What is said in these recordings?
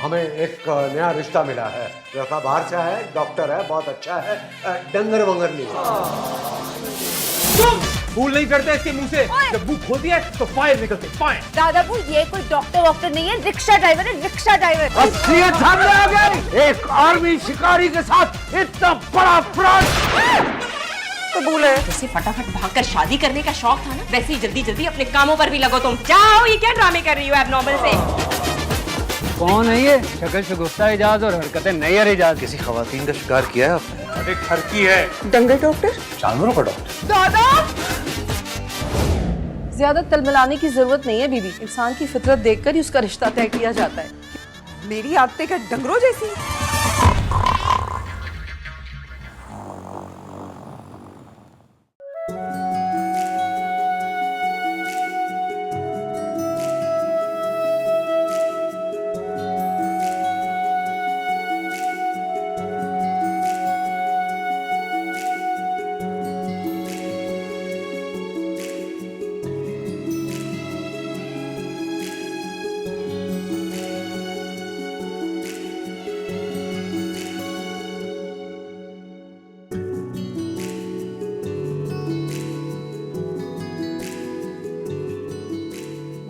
हमें एक नया रिश्ता मिला है, लड़का बाहर से है, डॉक्टर है, बहुत अच्छा है, डंगर वंगर नहीं तुम भूल नहीं करते इसके मुंह से, जब मुंह खोलती है तो फायर निकलते, फायर। दादाबू ये कोई डॉक्टर नहीं है, रिक्शा ड्राइवर है, रिक्शा ड्राइवर। असलियत सामने आ गई, एक आर्मी शिकारी के साथ इतना बड़ा फ्रॉड। कबूल है। जैसे फटाफट भागकर शादी करने का शौक था ना, वैसे ही जल्दी जल्दी अपने कामों पर भी लगो तुम। जाओ, ये क्या ड्रामे कर रही हो एबनॉर्मल से? कौन है ये? शक्ल शगुफ्ता इजाज और हरकतें नैयर इजाज। किसी खवातीन का शिकार किया है आपने? अरे ठरकी है। दंगल डॉक्टर? जानवरों का डॉक्टर? दादा! ज्यादा तलमलाने की जरूरत नहीं है बीबी, इंसान की फितरत देखकर ही उसका रिश्ता तय किया जाता है। मेरी आदतें का डंगरों जैसी।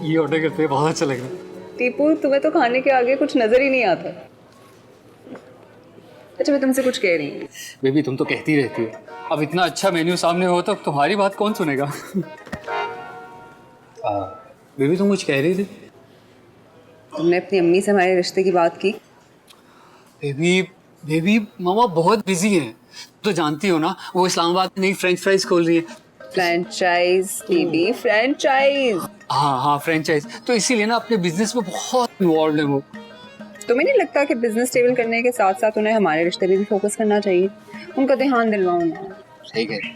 ये ऑर्डर करते हैं, बहुत अच्छा लग रहा है। टीपू, तुम्हें तो खाने के आगे कुछ नजर ही नहीं आता। अच्छा, मैं तुमसे कुछ कह रही हूँ। बेबी तुम तो कहती रहती हो, अब इतना अच्छा मेन्यू सामने हो तो तुम्हारी बात कौन सुनेगा? बेबी तुम कुछ कह रही थी? तुमने अपनी अम्मी से हमारे रिश्ते की बात की? बेबी बेबी मामा बहुत बिजी हैं, तो जानती हो ना, वो इस्लामाबाद में नई फ्रेंच फ्राइज खोल रही है। फ्रेंचाइज बीबी, फ्रेंचाइज। हाँ फ्रेंचाइज, तो इसीलिए ना अपने बिजनेस में बहुत इन्वॉल्व है वो। तुम्हें नहीं लगता कि बिजनेस स्टेबल करने के साथ साथ उन्हें हमारे रिश्ते पे भी फोकस करना चाहिए? उनका ध्यान दिलवाओ ना। सही कह रही,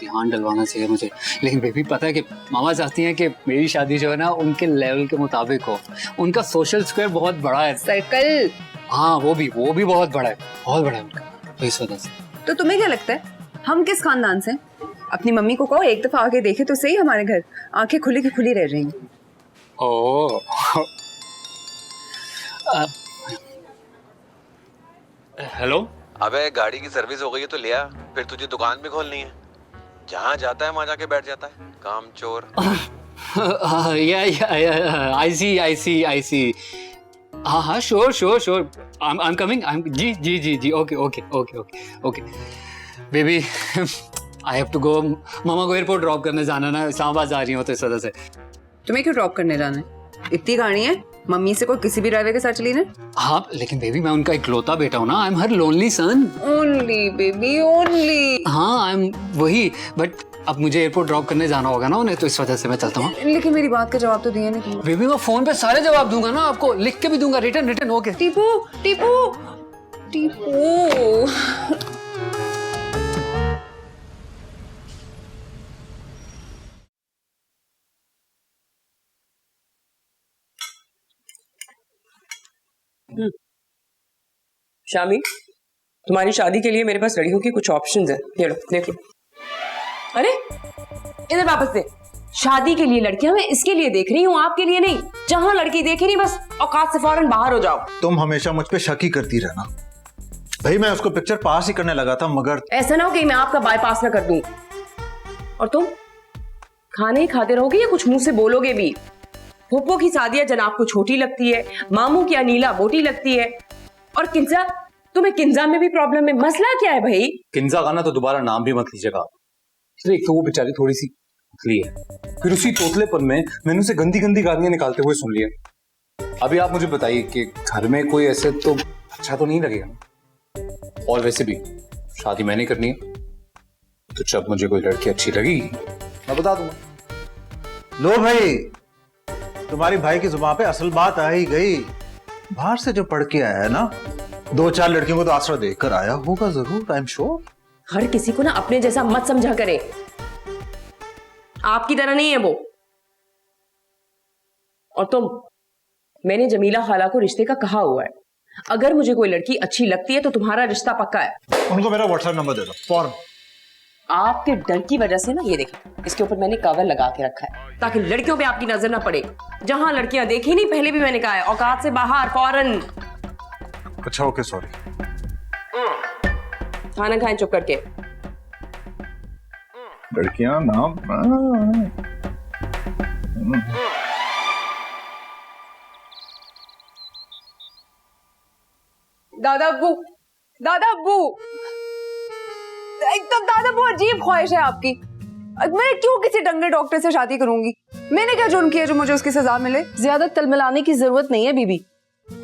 ध्यान डलवाना चाहिए मुझे, लेकिन बेबी पता है कि मामा चाहती हैं कि मेरी शादी जो है ना उनके लेवल के मुताबिक हो। उनका सोशल स्क्वायर बहुत बड़ा है। सर्कल? हाँ वो भी बहुत बड़ा है, बहुत बड़ा है उनका, तो इस वजह से। तो तुम्हें क्या लगता है हम किस खानदान से? अपनी मम्मी को कहो एक दफा आके देखे तो सही हमारे घर, आंखें खुली की खुली रह जाएंगी। Oh hello. अबे गाड़ी की सर्विस हो गई है तो ले आ, फिर तुझे दुकान भी खोलनी है। जहाँ जाता है वहाँ जाके बैठ जाता है, काम चोर। I see. हाँ श्योर आई एम कमिंग। जी okay baby I have to go. मामा को एयरपोर्ट ड्रॉप करने जाना ना, इस्लामाबाद जा रही हो तो इस वजह से। तुम्हें क्यों ड्रॉप करने जाना है? इतनी गाड़ी है, मम्मी से कोई किसी भी ड्राइवर के साथ चली ना। हाँ लेकिन बेबी मैं उनका इकलौता बेटा हूँ ना, I am her lonely son. Only baby only. हाँ आई एम वही, बट अब मुझे एयरपोर्ट ड्रॉप करने जाना होगा ना उन्हें, तो इस वजह से मैं चलता हूँ। लेकिन मेरी बात का जवाब तो दिया नहीं तुमने। बेबी मैं फोन पे सारे जवाब दूंगा ना, आपको लिख के भी दूंगा, रिटर्न ओके। टीपू टीपू टीपू। शामी, तुम्हारी शादी के लिए मेरे पास लड़कियों की कुछ ऑप्शंस हैं, ये लो देख लो। अरे इधर वापस दे। शादी के लिए लड़कियां मैं इसके लिए देख रही हूँ, आपके लिए नहीं। जहां लड़की देखे नहीं बस औकात से फौरन बाहर हो जाओ। तुम हमेशा मुझ पे शक ही करती रहना। भाई मैं उसको पिक्चर पास ही करने लगा था, मगर ऐसा ना हो कि मैं आपका बाईपास ना कर दूं। और तुम खाने ही खाते रहोगे या कुछ मुंह से बोलोगे भी? फूफो की शादियां जनाब को छोटी लगती है, मामू की अनीला मोटी लगती है, और किंजा, तुम्हें किंजा में भी प्रॉब्लम है। मसला क्या है भाई? किंजा का ना तो दोबारा नाम भी मत लीजिएगा। एक तो वो बेचारी थोड़ी सी पतली है, फिर उसी तोतलेपन में मैंने उसे गंदी गंदी गालियां निकालते हुए सुन लिया। अभी आप मुझे बताइए कि घर में कोई ऐसे तो अच्छा तो नहीं लगेगा, और वैसे भी शादी मैंने करनी है, तो जब मुझे कोई लड़की अच्छी लगेगी मैं बता दूंगा। लो भाई, तुम्हारी भाई की जुबान पे असल बात आ ही गई। बाहर से जो पढ़ के आया है ना, 2-4 लड़कियों को तो आसरा देकर आया होगा जरूर, आई एम श्योर। हर किसी को ना अपने जैसा मत समझा करे, आपकी तरह नहीं है वो। और तुम, मैंने जमीला खाला को रिश्ते का कहा हुआ है, अगर मुझे कोई लड़की अच्छी लगती है तो तुम्हारा रिश्ता पक्का है। उनको मेरा व्हाट्सएप नंबर दे दो फौरन। आपके डर की वजह से ना, ये देखिए इसके ऊपर मैंने कवर लगा के रखा है ताकि लड़कियों पे आपकी नजर ना पड़े। जहां लड़कियां देखी नहीं, पहले भी मैंने कहा है, औकात से बाहर फौरन। अच्छा ओके सॉरी। खाना खाएं चुप करके। लड़कियां नाम दादा अब्बू, दादा अब्बू, एकदम दादा अब्बू अजीब ख्वाहिश है आपकी। मैं क्यों किसी डंगर डॉक्टर से शादी करूंगी? मैंने क्या जुर्म किया जो मुझे उसकी सजा मिले? ज्यादा तलमलाने की जरूरत नहीं है बीबी।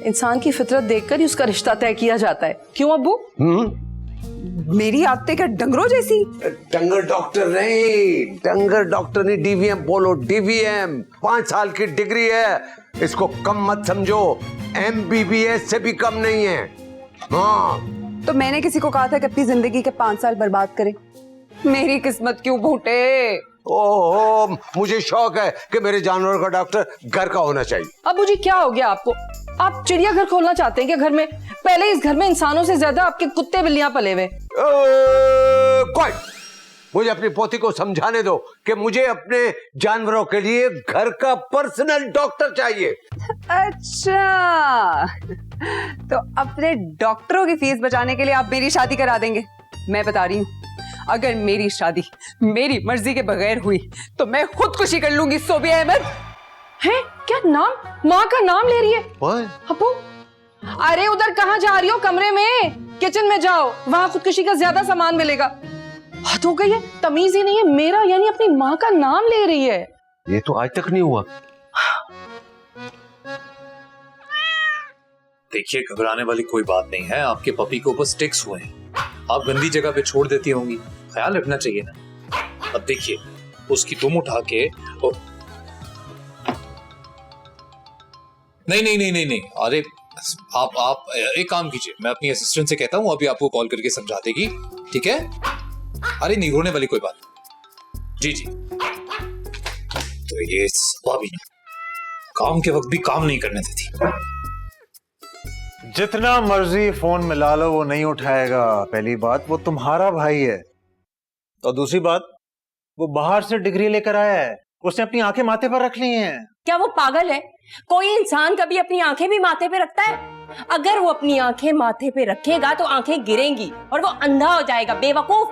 इंसान की फितरत देखकर ही उसका रिश्ता तय किया जाता है। क्यों अब्बू? मेरी आदतें क्या डंगरों जैसी? डंगर डॉक्टर नहीं, डंगर डॉक्टर नहीं, डीवीएम बोलो, डीवीएम। 5 साल की डिग्री है, इसको कम मत समझो, एमबीबीएस से भी कम नहीं है। हाँ, तो मैंने किसी को कहा था कि अपनी जिंदगी के 5 साल बर्बाद करें? मेरी किस्मत क्यों भूटे? ओहो, मुझे शौक है कि मेरे जानवर का डॉक्टर घर का होना चाहिए। अब्बू जी क्या हो गया आपको? आप चिड़ियाघर खोलना चाहते हैं क्या घर में? पहले इस घर में इंसानों से ज्यादा आपके कुत्ते बिल्लियां पले हुए। कोई मुझे अपनी पोती को समझाने दो कि मुझे अपने जानवरों के लिए घर का पर्सनल डॉक्टर चाहिए। अच्छा, तो अपने डॉक्टरों की फीस बचाने के लिए आप मेरी शादी करा देंगे? मैं बता रही हूँ, अगर मेरी शादी मेरी मर्जी के बगैर हुई तो मैं खुदकुशी कर लूंगी। सोबिया अहमद है क्या? नाम, माँ का नाम ले रही है अब्बू? अरे उधर कहाँ जा रही हो? कमरे में, किचन में जाओ, वहां खुदकुशी का ज्यादा सामान मिलेगा। हद हो गई है, तमीज ही नहीं है। मेरा यानी अपनी माँ का नाम ले रही है। ये तो आज तक नहीं हुआ। देखिए घबराने वाली कोई बात नहीं है, आपके पपी को ऊपर स्टिक्स हुए हैं, आप गंदी जगह पे छोड़ देती होंगी, ख्याल रखना चाहिए ना। अब देखिए उसकी दुम उठा के नहीं, अरे आप एक काम कीजिए, मैं अपनी असिस्टेंट से कहता हूँ, अभी आपको कॉल करके समझा देगी, ठीक है? अरे नहीं, रोने वाली कोई बात नहीं। जी तो ये भाभी काम के वक्त भी काम नहीं करने देती। जितना मर्जी फोन मिला लो वो नहीं उठाएगा। पहली बात, वो तुम्हारा भाई है, और दूसरी बात, वो बाहर से डिग्री लेकर आया है, उसने अपनी आंखें माथे पर रख ली हैं। क्या वो पागल है? कोई इंसान कभी अपनी आंखें भी माथे पे रखता है? अगर वो अपनी आंखें माथे पे रखेगा तो आंखें गिरेंगी और वो अंधा हो जाएगा, बेवकूफ।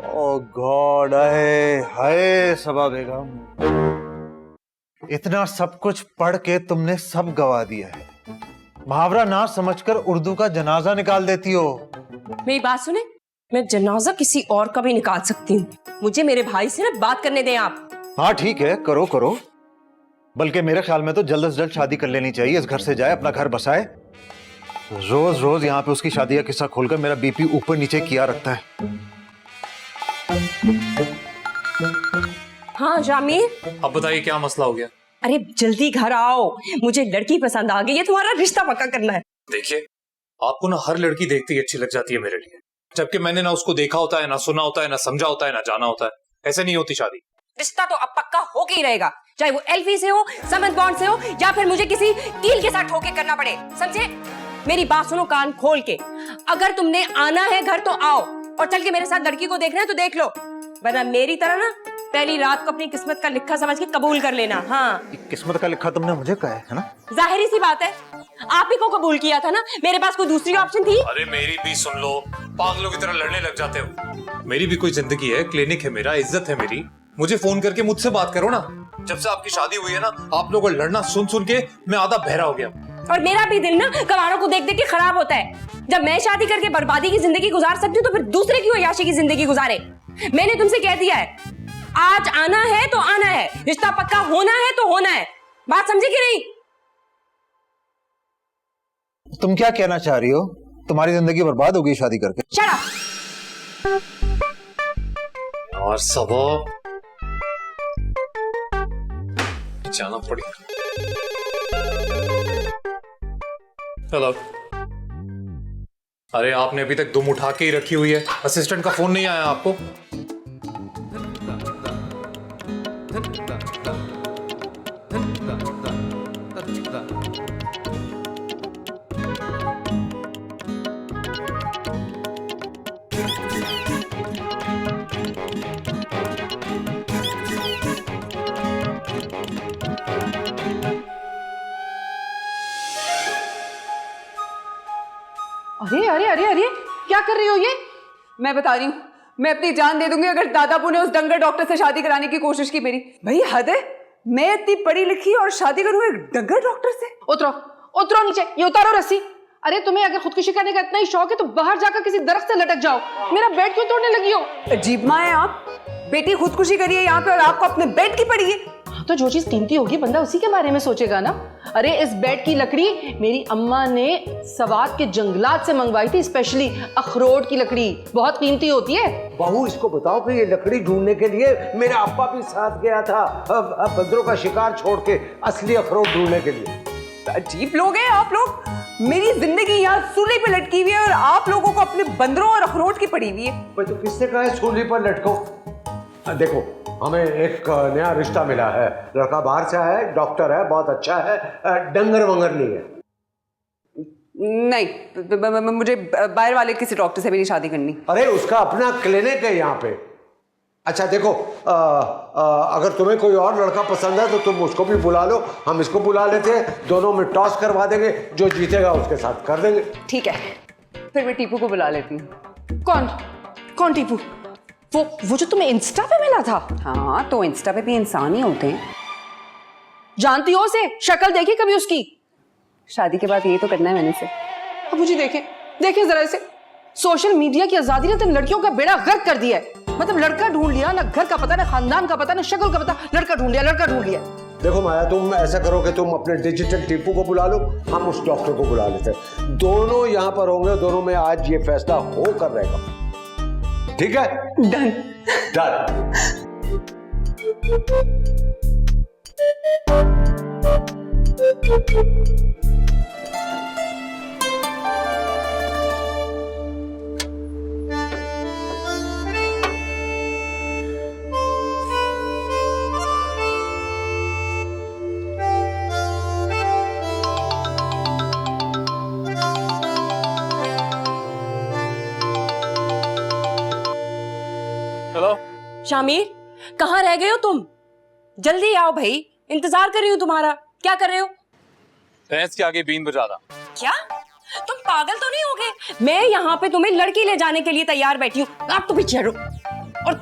ओह गॉड, हाय सबा बेगम, इतना सब कुछ पढ़ के तुमने सब गवा दिया है। मुहावरा ना समझकर उर्दू का जनाजा निकाल देती हो। मेरी बात सुने, मैं जनाजा किसी और का भी निकाल सकती हूँ। मुझे मेरे भाई से ना बात करने दें आप। हाँ ठीक है, करो करो, बल्कि मेरे ख्याल में तो जल्द से जल्द शादी कर लेनी चाहिए। इस घर से जाए, अपना घर बसाए। रोज रोज यहाँ पे उसकी शादी का किस्सा खोलकर मेरा बीपी ऊपर नीचे किया रखता है। हाँ जामिर, अब बताइए क्या मसला हो गया? अरे जल्दी घर आओ, मुझे लड़की पसंद आ गई है, तुम्हारा रिश्ता पक्का करना है। देखिए आपको ना हर लड़की देखते ही अच्छी लग जाती है मेरे लिए, जबकि मैंने ना उसको देखा होता है, ना सुना होता है, ना समझा होता है, ना जाना होता है। ऐसे नहीं होती शादी। रिश्ता तो अब पक्का हो के ही रहेगा, चाहे वो एल्फी से हो, समझ बॉन्ड से हो, या फिर मुझे किसी कील के साथ ठोके करना पड़े, समझे? मेरी बात सुनो कान खोल के, अगर तुमने आना है घर तो आओ, और चल के मेरे साथ लड़की को देखना है तो देख लो, वरना मेरी तरह ना पहली रात को अपनी किस्मत का लिखा समझ के कबूल कर लेना। हाँ, किस्मत का लिखा तुमने मुझे कहा है ना? जाहिर सी बात है, आप ही को कबूल किया था ना, मेरे पास कोई दूसरी ऑप्शन थी? अरे मेरी भी सुन लो, पागलों की तरह लड़ने लग जाते हो। मेरी भी कोई जिंदगी है, क्लिनिक है मेरा, इज्जत है मेरी, मुझे फोन करके मुझसे बात करो ना। जब से आपकी शादी हुई है ना, आप लोगों को लड़ना सुन सुन के मैं आधा बहरा हो गया। और मेरा भी दिल ना कवारों को देख देख के खराब होता है। जब मैं शादी करके बर्बादी की जिंदगी गुजार सकती हूँ तो फिर दूसरे की अय्याशी की जिंदगी गुजारे। मैंने तुमसे कह दिया है, आज आना है तो आना है, रिश्ता पक्का होना है तो होना है, बात समझे कि नहीं? तुम क्या कहना चाह रही हो? तुम्हारी जिंदगी बर्बाद होगी शादी करके? Shut up. और सबो जाना पड़ेगा। हेलो, अरे आपने अभी तक दुम उठा के ही रखी हुई है, असिस्टेंट का फोन नहीं आया आपको? अरे अरे अरे अरे क्या कर रही हो ये? मैं बता रही हूँ, मैं अपनी जान दे दूंगी अगर दादापू ने उस डंगर डॉक्टर से शादी कराने की कोशिश की मेरी। भाई हद है, मैं इतनी पढ़ी लिखी और शादी करूँ एक डंगर डॉक्टर से? उतरो उतरो नीचे, ये उतारो रस्सी। अरे तुम्हें अगर खुदकुशी करने का इतना ही शौक है तो बाहर जाकर किसी दरख्त से लटक जाओ। मेरा बेड क्यों तोड़ने लगी हो? अजीब माँ है आप, बेटी खुदकुशी करिए यहाँ पे और आपको अपने बेड की पड़ी है। हाँ, तो जो चीज कीमती होगी बंदा उसी के बारे में सोचेगा ना। अरे इस बेड की लकड़ी मेरी अम्मा ने सवात के जंगलात से मंगवाई थी, स्पेशली अखरोट की लकड़ी, बहुत कीमती होती है। बहू इसको बताओ कि ये लकड़ी ढूंढने के लिए मेरा अब्बा भी साथ गया था अब बंदरों का शिकार छोड़ के असली अखरोट ढूंढने के लिए। अजीब लोग हैं आप लोग। मेरी जिंदगी यहाँ सूली पे लटकी हुई है और आप लोगों को अपने बंदरों और अखरोट की पड़ी हुई है। भाई तो किसने कहा है सूली पर लटको? देखो हमें एक नया रिश्ता मिला है, लड़का बाहर से आया है, डॉक्टर है, बहुत अच्छा है, डंगर वंगर नहीं है। नहीं, मुझे बाहर वाले किसी डॉक्टर से मेरी शादी करनी। अरे उसका अपना क्लिनिक है यहाँ पे। अच्छा देखो, अगर तुम्हें कोई और लड़का पसंद है तो तुम उसको भी बुला लो, हम इसको बुला लेते हैं, दोनों में टॉस करवा देंगे, जो जीतेगा उसके साथ कर देंगे। ठीक है, फिर मैं टीपू को बुला लेती हूँ। कौन कौन टीपू? वो जो तुम्हें इंस्टा पे मिला था? हाँ, तो इंस्टा पे भी इंसान ही होते हैं। जानती हो उसे? शक्ल देखी कभी उसकी? शादी के बाद ये तो करना है मैंने से। अब मुझे देखे जरा इसे। सोशल मीडिया की आजादी ने तो लड़कियों का बेड़ा गर्क कर दिया है। मतलब लड़का ढूंढ लिया, ना घर का पता, ना खानदान का पता, ना शक्ल का पता, लड़का ढूंढ लिया। देखो माया, तुम ऐसा करो कि तुम अपने डिजिटल टीपू को बुला लो, हम उस डॉक्टर को बुला लेते हैं, दोनों यहाँ पर होंगे, दोनों में आज ये फैसला हो कर रहेगा। ठीक है? डन। हेलो शामिर, कहाँ रह गए हो तुम? जल्दी आओ भाई, इंतजार कर रही हूँ तुम्हारा। क्या कर रहे हो? भैंस के आगे बीन बजा रहा। क्या तुम पागल तो नहीं हो गए? मैं यहाँ पे तुम्हें लड़की ले जाने के लिए तैयार बैठी हूँ, आप तो पीछे हटो। और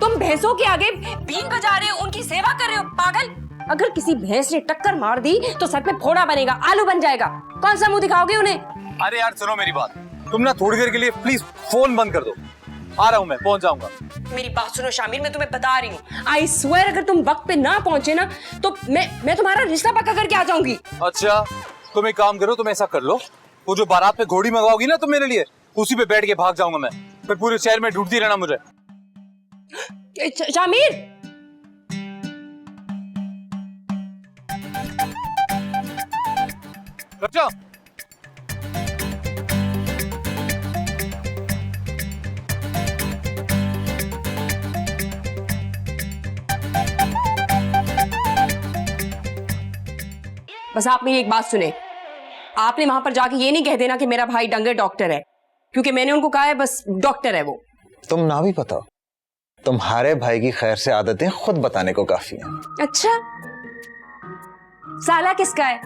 तुम भैंसों के आगे बीन बजा रहे हो, उनकी सेवा कर रहे हो। पागल, अगर किसी भैंस ने टक्कर मार दी तो सर पे फोड़ा बनेगा, आलू बन जाएगा। कौन सा मुंह दिखाओगे उन्हें? अरे यार सुनो मेरी बात, तुम ना थोड़ी देर के लिए प्लीज फोन बंद कर दो, आ रहा हूँ मैं, पहुंच जाऊंगा। मेरी बात सुनो शामिर, मैं तुम्हें बता रही हूँ, आई स्वेयर अगर तुम वक्त पे ना पहुंचे ना तो मैं तुम्हारा रिश्ता पक्का करके आ जाऊंगी। अच्छा तुम एक काम करो, तुम ऐसा कर लो, वो जो बारात पे घोड़ी मंगवाओगी ना तुम मेरे लिए, उसी पे बैठ के भाग जाऊंगा मैं, फिर पूरे शहर में ढूंढती रहना मुझे। शामिर, अच्छा बस आप मेरी एक बात सुने, आपने वहां पर जाके ये नहीं कह देना कि मेरा भाई डंगर डॉक्टर है, क्योंकि मैंने उनको कहा है बस डॉक्टर है वो। तुम ना भी बताओ, तुम्हारे भाई की खैर से आदतें खुद बताने को काफी हैं। अच्छा, साला किसका है?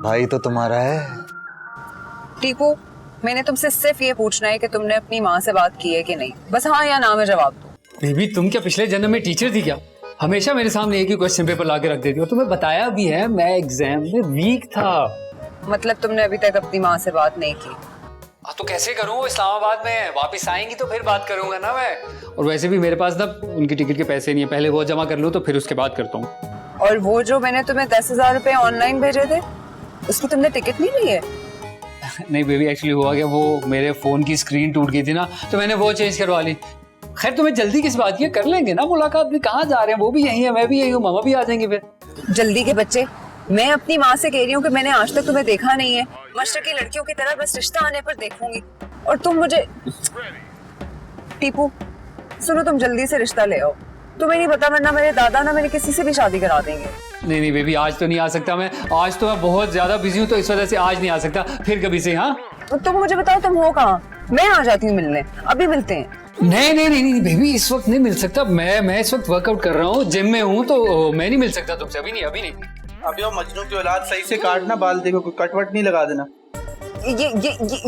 भाई तो तुम्हारा है। टीपू, मैंने तुमसे सिर्फ ये पूछना है कि तुमने अपनी माँ से बात की है कि नहीं, बस हाँ या ना में जवाब दो। बेबी तुम क्या पिछले जन्म में टीचर थी क्या? हमेशा मेरे सामने एक ही क्वेश्चन पेपर ला के रख देती, और तुम्हें बताया भी है मैं एग्जाम में वीक था। मतलब तुमने अभी तक अपनी माँ से बात नहीं की? तो कैसे करूँ, इस्लामाबाद में वापस आएंगी तो फिर बात करूंगा ना मैं। और वैसे भी मेरे पास ना उनकी टिकट के पैसे नहीं है, पहले वो जमा कर लूँ तो फिर उसके बाद करता हूँ। और वो जो मैंने तुम्हें 10,000 रुपए ऑनलाइन भेजे थे, उसकी तुमने टिकट नहीं ली है? नहीं बेबी, एक्चुअली हुआ क्या, वो मेरे फोन की स्क्रीन टूट गई थी ना, तो मैंने वो चेंज करवा ली। खैर तुम्हें जल्दी किस बात की है, कर लेंगे ना मुलाकात भी। कहाँ जा रहे हैं, वो भी यही है, मैं भी यही हूँ, मामा भी आ जाएंगे फिर। जल्दी के बच्चे, मैं अपनी माँ से कह रही हूँ कि मैंने आज तक तुम्हें देखा नहीं है, मशरकी लड़कियों की तरह बस रिश्ता आने पर देखूंगी, और तुम मुझे। टीपू सुनो, तुम जल्दी से रिश्ता ले आओ, तुम्हें नहीं पता वरना मेरे दादा ना मेरे किसी से भी शादी करा देंगे। नहीं नहीं बेबी, आज तो नहीं आ सकता मैं, आज तो मैं बहुत ज्यादा बिजी हूँ, तो इस वजह से आज नहीं आ सकता, फिर कभी से। हाँ तुम मुझे बताओ तुम हो कहाँ, मैं आ जाती हूँ मिलने, अभी मिलते हैं। नहीं नहीं नहीं नहीं बेबी, इस वक्त नहीं मिल सकता, मैं इस वक्त वर्कआउट कर रहा हूँ, जिम में हूँ, तो मैं नहीं मिल सकता तुमसे, अभी नहीं। अभी वो मजनू की औलाद सही से काटना, बाल देखो कोई कटवट नहीं लगा देना।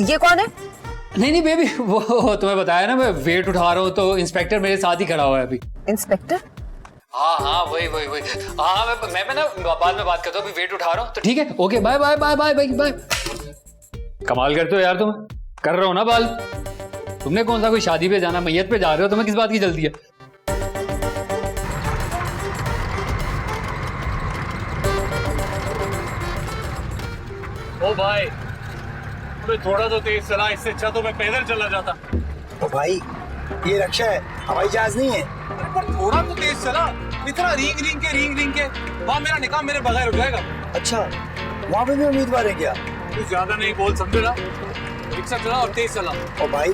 ये कौन है? नहीं नहीं बेबी, वो तुम्हें बताया ना, मैं वेट उठा रहा हूँ तो इंस्पेक्टर मेरे साथ ही खड़ा हुआ है अभी। इंस्पेक्टर? हाँ हाँ वही वही वही। हाँ मैं ना बाद में बात करता हूँ, अभी वेट उठा रहा हूँ तो ठीक है, okay bye bye bye bye bye bye. कमाल करते हो यार तुम, कर रहे हो ना बाल। तुमने कौन सा कोई शादी पे जाना, मैयत पे जा रहे हो, तुम्हें किस बात की जल्दी है? ओ भाई, तुम्हें थोड़ा तो तेज चला, इससे अच्छा तो मैं पैदल चला जाता। ओ भाई, ये रक्षा है, हवाई जहाज नहीं है। पर थोड़ा तो तेज चला, इतना रींग रींग के वहाँ मेरा निकाह मेरे बगैर हो जाएगा। अच्छा, वहाँ पे भी उम्मीदवार है क्या? तू ज्यादा नहीं बोल, समझे ना? रिक्शा चला और तेज चला। ओ भाई,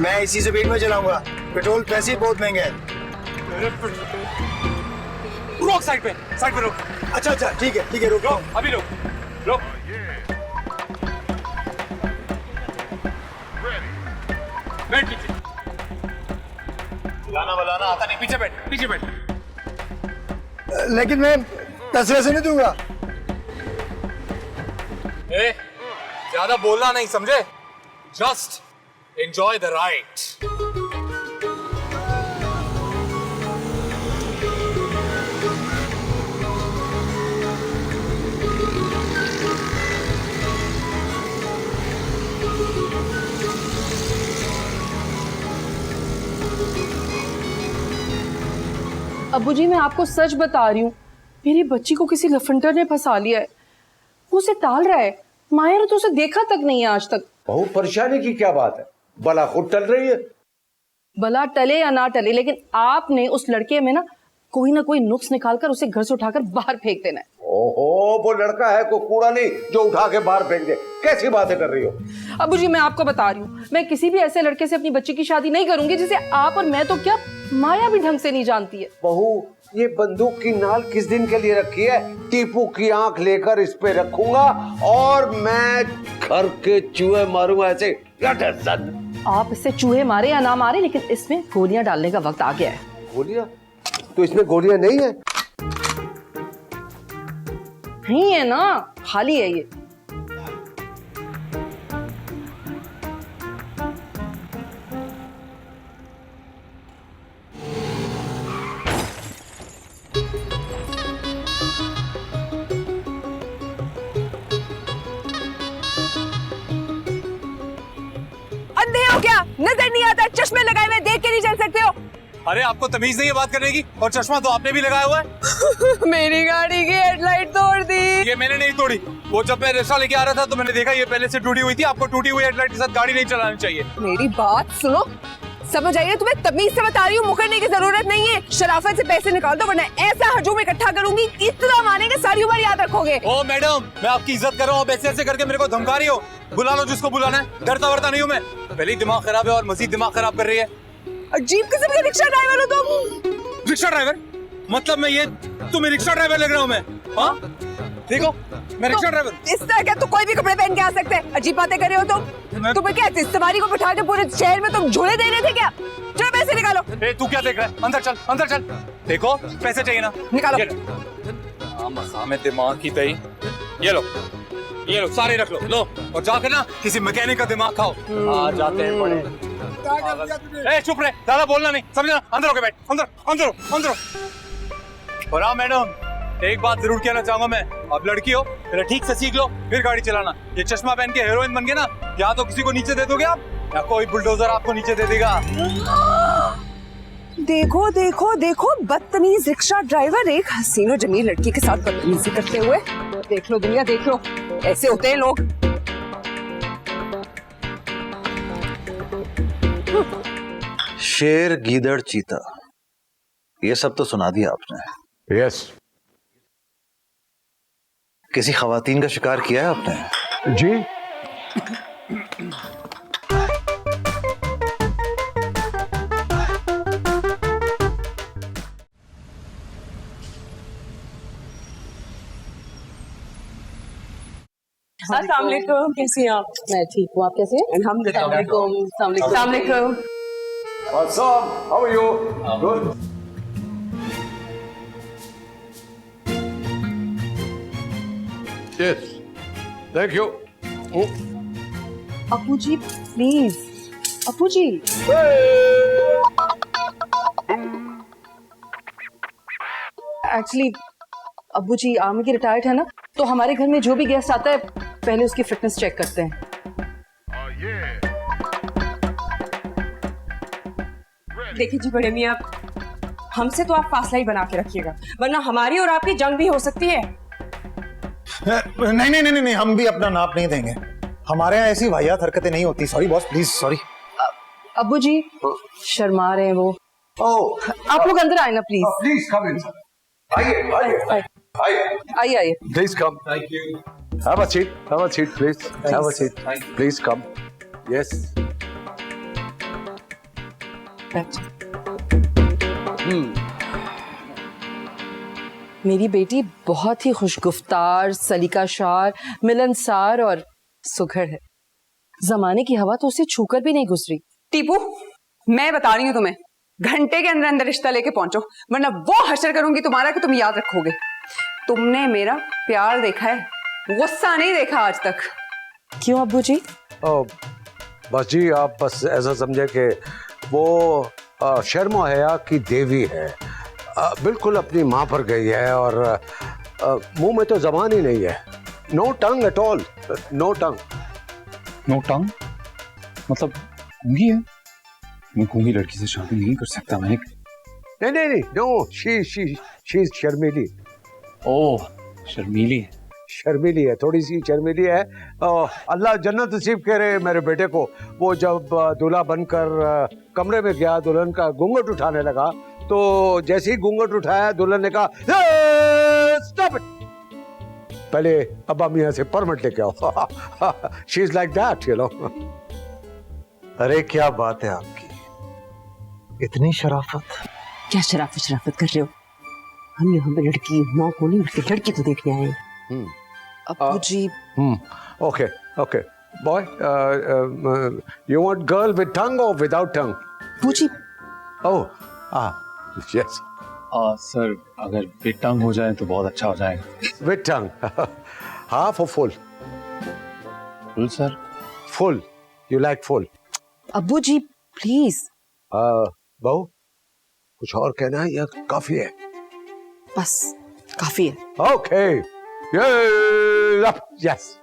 मैं इसी से स्पीड में चलाऊंगा, पेट्रोल पैसे ही बहुत महंगे हैं। रोक साइड पे रोक। अच्छा ठीक है रुक अभी रोक। बैठ पीछे, बुलाना आता नहीं, पीछे बैठ। लेकिन मैं पैसे नहीं दूंगा। ज्यादा बोलना नहीं, समझे? Just enjoy the ride. अब्बू जी मैं आपको सच बता रही हूँ, मेरी बच्ची को किसी लफंडर ने फंसा लिया है। वो उसे टाल रहा है। माया ने तो उसे देखा तक नहीं है आज तक। बहुत परेशानी की क्या बात है, बला खुद टल रही है। भला टले या ना टले, लेकिन आपने उस लड़के में ना कोई नुक्स निकालकर उसे घर से उठाकर बाहर फेंक देना है। ओहो, वो लड़का है कोई कूड़ा नहीं जो उठा के बाहर फेंक दे। कैसी बातें कर रही हो? अब्बू जी मैं आपको बता रही हूँ, मैं किसी भी ऐसे लड़के से अपनी बच्ची की शादी नहीं करूंगी जिसे आप और मैं तो क्या माया भी ढंग से नहीं जानती है। बहू, ये बंदूक की नाल किस दिन के लिए रखी है? टीपू की आंख लेकर इस पे रखूंगा और मैं घर के चूहे मारूंगा ऐसे। आप इससे चूहे मारे या ना मारे, लेकिन इसमें गोलियां डालने का वक्त आ गया है। गोलियां? तो इसमें गोलियां नहीं है? नहीं है ना, खाली है ये। अंधे हो क्या? नजर नहीं आता? चश्मे लगाए हुए देख के नहीं चल सकते हो? अरे आपको तमीज नहीं है बात करने की, और चश्मा तो आपने भी लगाया हुआ है। मेरी गाड़ी की हेडलाइट तोड़ दी। ये मैंने नहीं तोड़ी, वो जब मैं रिक्शा लेके आ रहा था तो मैंने देखा ये पहले से टूटी हुई थी। आपको टूटी हुई हेडलाइट के साथ गाड़ी नहीं चलानी चाहिए। मेरी बात सुनो, समझ आइए, तुम्हें तमीज से बता रही हूँ, मुकरने की जरूरत नहीं है। शराफत से पैसे निकाल दो वरना ऐसा हजूम इकट्ठा करूंगी, इतना मानेंगे सारी उम्र याद रखोगे। ओ मैडम, मैं आपकी इज्जत कर रहा हूँ, ऐसे करके मेरे को धमका रही हो। बुला लो जिसको बुलाना है, डरता वरता नहीं हूँ मैं। पहले ही दिमाग खराब है और मजीद दिमाग खराब कर रही है। अजीब किस्म के रिक्शा ड्राइवर हो तुम। रिक्शा ड्राइवर मतलब मैं ये तुम्हें रिक्शा ड्राइवर लग रहा हूँ मैं? हाँ देखो, मैं रिक्शा ड्राइवर। इस तरह क्या तो कोई भी कपड़े पहन के आ सकते हैं? अजीब बातें कर रहे हो तुम। तुम्हें क्या सवारी को बिठा के पूरे शहर में तुम झूले दे रहे थे क्या? चलो पैसे निकालो। तू क्या देख रहा है? अंदर चल। देखो पैसे चाहिए ना, निकालो। हमें दिमाग की तई। ये लो सारे रख लो और जाकर ना किसी मैकेनिक का दिमाग खाओ। आ जाते हैं बड़े। चुप रहे, ज्यादा बोलना नहीं, समझना? अंदर होके बैठ, अंदर। और हाँ मैडम, एक बात जरूर कहना चाहूंगा मैं, अब लड़की हो पहले ठीक से सीख लो फिर गाड़ी चलाना। ये चश्मा पहन के हीरोइन बन गए ना, या तो किसी को नीचे दे दोगे आप, या कोई बुलडोजर आपको नीचे दे देगा। देखो बदतमीज रिक्शा ड्राइवर एक हसीन और जमील लड़की के साथ बदतमीजी करते हुए। देख लो दुनिया, देख लो, ऐसे होते हैं लोग। शेर, गीदड़, चीता, ये सब तो सुना दिया आपने। यस। किसी खवातीन का शिकार किया है आपने? जी। अस्सलाम वालेकुम, कैसी हैं आप? मैं ठीक हूँ, आप कैसे हैं? अल्हम्दुलिल्लाह। What's up? How are you? Good. Cheers. Thank you. Appu ji please, Appu ji. Actually Abbu ji army की रिटायर्ड है ना, तो हमारे घर में जो भी गेस्ट आता है पहले उसकी फिटनेस चेक करते हैं। देखिए जी बड़े मियाँ, हमसे तो आप फासला ही बना के रखिएगा, वरना हमारी और आपकी जंग भी हो सकती है। नहीं नहीं नहीं नहीं, हम भी अपना नाप नहीं देंगे। हमारे यहाँ ऐसी वाहियात हरकतें नहीं होती। Sorry boss, please sorry. अब्बू जी शर्मा रहे हैं वो। Oh, आप लोग अंदर आए ना please. please come in, sir. आइए. आइए आइए। Please come. Thank you. Have a seat. Have a seat, please. Have a seat. Please come. Yes. मेरी बेटी बहुत ही खुशगुफ्तार, सलीकाशार, मिलनसार और सुघड़ है। जमाने की हवा तो उसे छूकर भी नहीं गुजरी। टीपू, मैं बता रही हूँ तुम्हें, घंटे के अंदर अंदर रिश्ता लेके पहुंचो, वरना वो हश्र करूंगी तुम्हारा कि तुम याद रखोगे। तुमने मेरा प्यार देखा है, गुस्सा नहीं देखा आज तक। क्यों अब्बू जी? बस जी, आप बस ऐसा समझे कि वो शर्मा हया की देवी है, बिल्कुल अपनी माँ पर गई है और मुंह में तो जबान ही नहीं है। No tongue at all, no tongue. No tongue मतलब गूंगी है? मैं गूंगी लड़की से शादी नहीं कर सकता मैं। नहीं, नो, शी शर्मीली। ओह, शर्मीली। शर्मीली है, थोड़ी सी शर्मीली है। अल्लाह जन्नत नसीब करे मेरे बेटे को। वो जब दूल्हा बनकर कमरे में गया, दुल्हन का घूंघट उठाने लगा, तो जैसे ही घूंघट उठाया, दुल्हन ने कहा स्टॉप इट, पहले अब्बा मियाँ से परमिट लेके आओ। She is like that, you know. अरे क्या बात है आपकी, इतनी शराफत। क्या शराफत कर रहे हो? हम यहाँ पे लड़की माँ को नहीं, बल्कि लड़की को देखने आए हैं। अब्बू जी। Okay boy, you want girl with tongue और विदाउट टंग? अब्बू जी। ओह, यस सर, अगर विद टंग हो जाए तो बहुत अच्छा हो जाएगा। विद टंग, हाफ और full? Full sir. Full, you like full? अब्बू जी प्लीज। बहू, कुछ और कहना है या काफी है? बस काफी है। Okay, yes.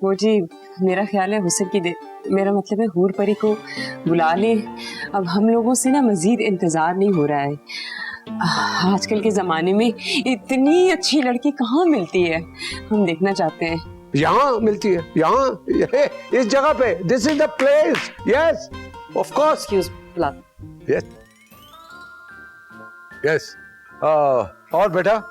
वो जी, मेरा ख्याल है हुस्न की मेरा मतलब है हूर परी को बुला ले। अब हम लोगों से ना मजीद इंतजार नहीं हो रहा है। आजकल के जमाने में इतनी अच्छी लड़की कहाँ मिलती है, हम देखना चाहते हैं। यहाँ मिलती है, यहाँ इस जगह पे। This is the place. Yes, of course. Excuse yes yes. और बेटा,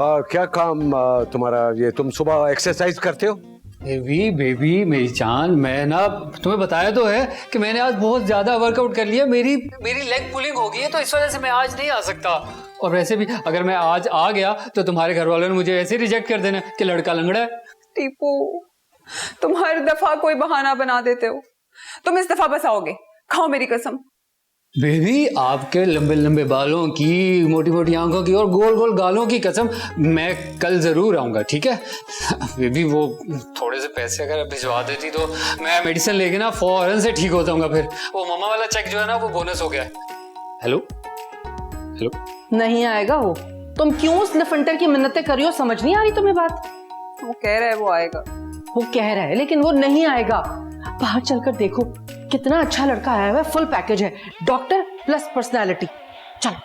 क्या काम तुम्हारा? ये तुम सुबह एक्सरसाइज करते हो? बेबी मेरी जान, मैं ना तुम्हें बताया तो है कि मैंने आज बहुत ज्यादा वर्कआउट कर लिया। मेरी लेग पुलिंग हो गई है, तो इस वजह से मैं आज नहीं आ सकता। और वैसे भी अगर मैं आज आ गया तो तुम्हारे घर वालों ने मुझे ऐसे रिजेक्ट कर देना कि लड़का लंगड़ा है। टीपू, तुम हर दफा कोई बहाना बना देते हो। तुम इस दफा बस आओगे, खाओ मेरी कसम। बेबी, आपके लंबे लंबे बालों की, मोटी मोटी आंखों की और गोल गोल गालों की कसम, मैं कल जरूर आऊंगा, ठीक है? बेबी, वो थोड़े से पैसे अगर भिजवा देती तो मैं मेडिसिन लेके ना फौरन से ठीक हो जाऊंगा। फिर वो मामा वाला चेक जो है ना, वो बोनस हो गया है। हेलो। नहीं आएगा वो। तुम क्यों उस लफंटर की मिन्नतें कर रही हो? समझ नहीं आ रही तुम्हें बात? वो कह रहा है वो आएगा। वो कह रहा है, लेकिन वो नहीं आएगा। बाहर चलकर देखो, कितना अच्छा लड़का आया हुआ है, फुल पैकेज है, डॉक्टर प्लस पर्सनालिटी। चलो।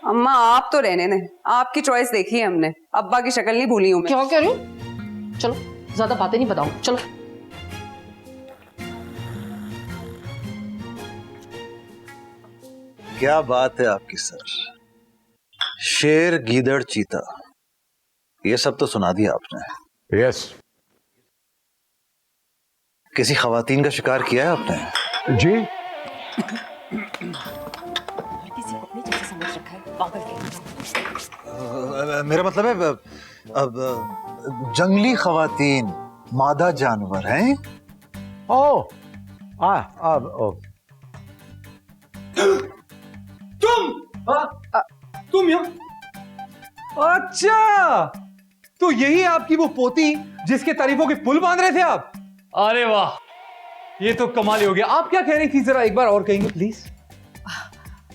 अम्मा, आप तो रहने ने, आपकी चॉइस देखी है हमने, अब्बा की शक्ल नहीं भूली हूं मैं। क्या कह रही हूँ? चलो, ज्यादा बातें नहीं बताओ, चलो। क्या बात है आपकी सर। शेर, गीदड़, चीता, ये सब तो सुना दिया आपने। यस। किसी खवातीन का शिकार किया है आपने? जी। किसी को अपनी जैसे समझ रखा है, पागल के। मेरा मतलब है जंगली खवातीन, मादा जानवर हैं? ओ, तुम यहाँ अच्छा, तो यही आपकी वो पोती जिसके तारीफों के पुल बांध रहे थे आप? अरे वाह, ये तो कमाल ही हो गया। आप क्या कह रही थी, जरा एक बार और कहेंगे प्लीज?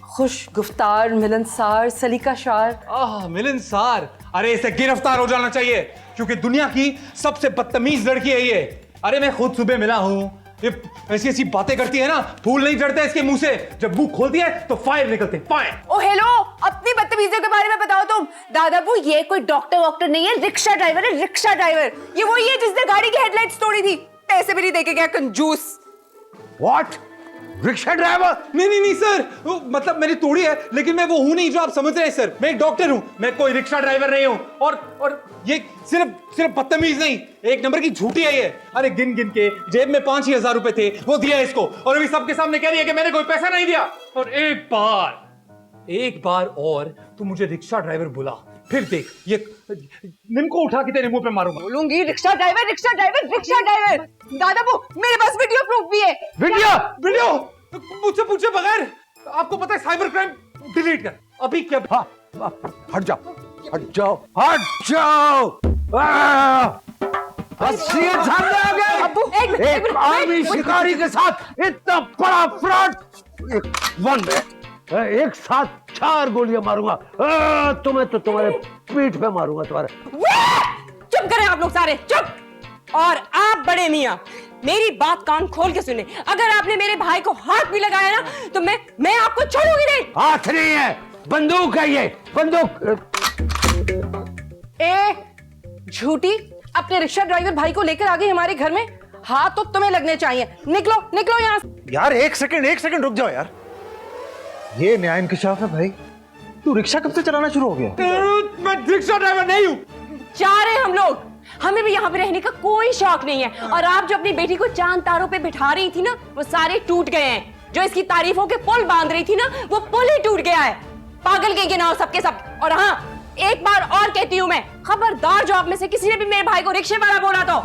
खुश गुफ्तार, मिलनसार, सलीका शार। मिलनसार। अरे इसे गिरफ्तार हो जाना चाहिए, क्योंकि दुनिया की सबसे बदतमीज लड़की है ये। अरे मैं खुद सुबह मिला हूं, ये ऐसी ऐसी बातें करती है ना, फूल नहीं चढ़ते इसके मुंह से। जब मुंह खोलती है तो फायर निकलते, फायर। ओ हेलो, अपनी बदतमीजियों के बारे में बताओ तुम। दादाबू, ये कोई डॉक्टर वॉक्टर नहीं है, रिक्शा ड्राइवर है, रिक्शा ड्राइवर। ये वही है जिसने गाड़ी की हेडलाइट्स तोड़ी थी, पैसे भी नहीं देके गया, कंजूस। व्हाट? Rickshaw driver? नहीं सर, मतलब मैंने तोड़ी है, लेकिन मैं वो हूं नहीं जो आप समझ रहे हैं सर। मैं एक डॉक्टर हूं, मैं कोई रिक्शा ड्राइवर नहीं हूं। और ये सिर्फ बदतमीज नहीं, एक नंबर की झूठी है ये। अरे गिन गिन के जेब में 5,000 रुपए थे, वो दिया इसको, और अभी सबके सामने कह रही है कि मैंने कोई पैसा नहीं दिया। और एक बार और तू मुझे रिक्शा ड्राइवर बुला, फिर देख ये निम्को उठा के तेरे मुंह पे मारूंगा। बोलूंगी rickshaw driver, rickshaw driver, rickshaw driver. दादाबू, मेरे पास वीडियो प्रूफ भी है। वीडियो मुझसे पूछे बगैर? आपको पता है साइबर क्राइम डिलीट कर अभी। क्या? हट जाओ, हट जाओ, हट जाओ। सीएम सामने आ गए। एक आर्मी शिकारी के साथ इतना बड़ा फ्रॉड। एक साथ 4 गोलियां मारूंगा। तुम्हें तो तुम्हारे पीठ पे मारूंगा, तुम्हारे। चुप करें आप लोग सारे, चुप। और आप बड़े मियां, मेरी बात कान खोल के सुने। अगर आपने मेरे भाई को हाथ भी लगाया ना, तो मैं आपको छोड़ूंगी नहीं। हाथ नहीं है, बंदूक है ये, बंदूक। झूठी, अपने रिक्शा ड्राइवर भाई को लेकर आ गई हमारे घर में। हाथ तो तुम्हें लगने चाहिए। निकलो निकलो यहाँ से। यार एक सेकंड रुक जाओ यार। ये न्याय इंकशाफ है भाई। तू रिक्शा कब से चलाना शुरू हो गया? मैं रिक्शा ड्राइवर नहीं हूं। जा रहे हैं हम लोग, हमें भी यहाँ पे रहने का कोई शौक नहीं है। और आप जो अपनी बेटी को चांद तारों पे बिठा रही थी ना, वो सारे टूट गए हैं। जो इसकी तारीफों के पुल बांध रही थी ना, वो पुल ही टूट गया है। पागल के ना हो सबके सब। और हाँ, एक बार और कहती हूँ मैं, खबरदार जो आप में से किसी ने भी मेरे भाई को रिक्शे वाला बोला तो।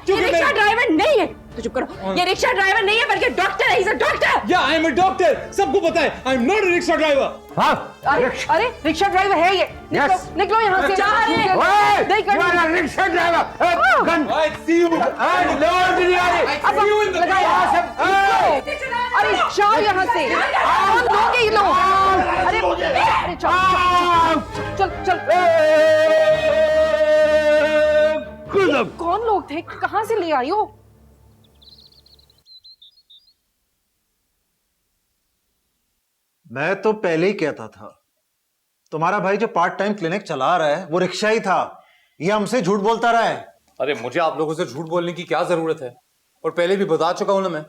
ये रिक्शा ड्राइवर नहीं है, तो चुप करो। ये रिक्शा ड्राइवर नहीं है, बल्कि डॉक्टर है। He's a doctor। या आई एम अ डॉक्टर, सबको पता है। I am not a rickshaw driver. अरे रिक्शा ड्राइवर है ये। निकलो निकलो यहाँ से। जा रहे हैं। Rickshaw driver. Gun. I see you. अरे जाओ यहाँ से। कौन लोग ये लोग? अरे चल चल। कौन लोग थे? कहाँ से ले आई हो? मैं तो पहले ही कहता था, तुम्हारा भाई जो पार्ट टाइम क्लिनिक चला रहा है वो रिक्शा ही था। ये हमसे झूठ बोलता रहा है। अरे मुझे आप लोगों से झूठ बोलने की क्या जरूरत है? और पहले भी बता चुका हूं ना, मैं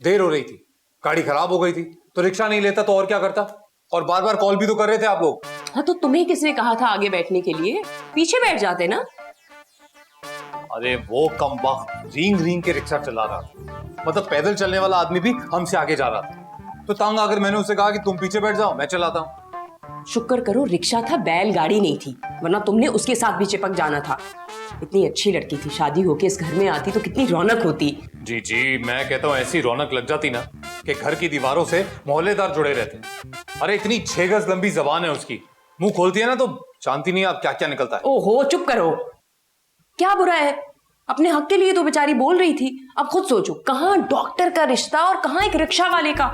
देर हो रही थी, गाड़ी खराब हो गई थी, तो रिक्शा नहीं लेता तो और क्या करता? और बार बार कॉल भी तो कर रहे थे आप लोग। हाँ, तो तुम्हें किसने कहा था आगे बैठने के लिए? पीछे बैठ जाते ना। अरे वो कमबख्त रींग के रिक्शा चला रहा था, मतलब पैदल चलने वाला आदमी भी हमसे आगे जा रहा था। तो तंग आकर मैंने उसे कहा कि तुम पीछे बैठ जाओ, मैं चलाता हूँ। शुक्र करो रिक्शा था, बैलगाड़ी नहीं थी, वरना तुमने उसके साथ भी चिपक जाना था। इतनी अच्छी लड़की थी, शादी होके इस घर में आती तो कितनी रौनक होती। जी जी, मैं कहता हूँ ऐसी रौनक लग जाती ना कि घर की दीवारों से मोहल्लेदार जुड़े रहते। अरे इतनी 6 गज लंबी जबान है उसकी, मुंह खोलती है ना तो जानती नहीं आप क्या क्या निकलता है। ओहो चुप करो, क्या बुरा है? अपने हक के लिए तो बेचारी बोल रही थी। अब खुद सोचो, कहाँ डॉक्टर का रिश्ता और कहाँ एक रिक्शा वाले का।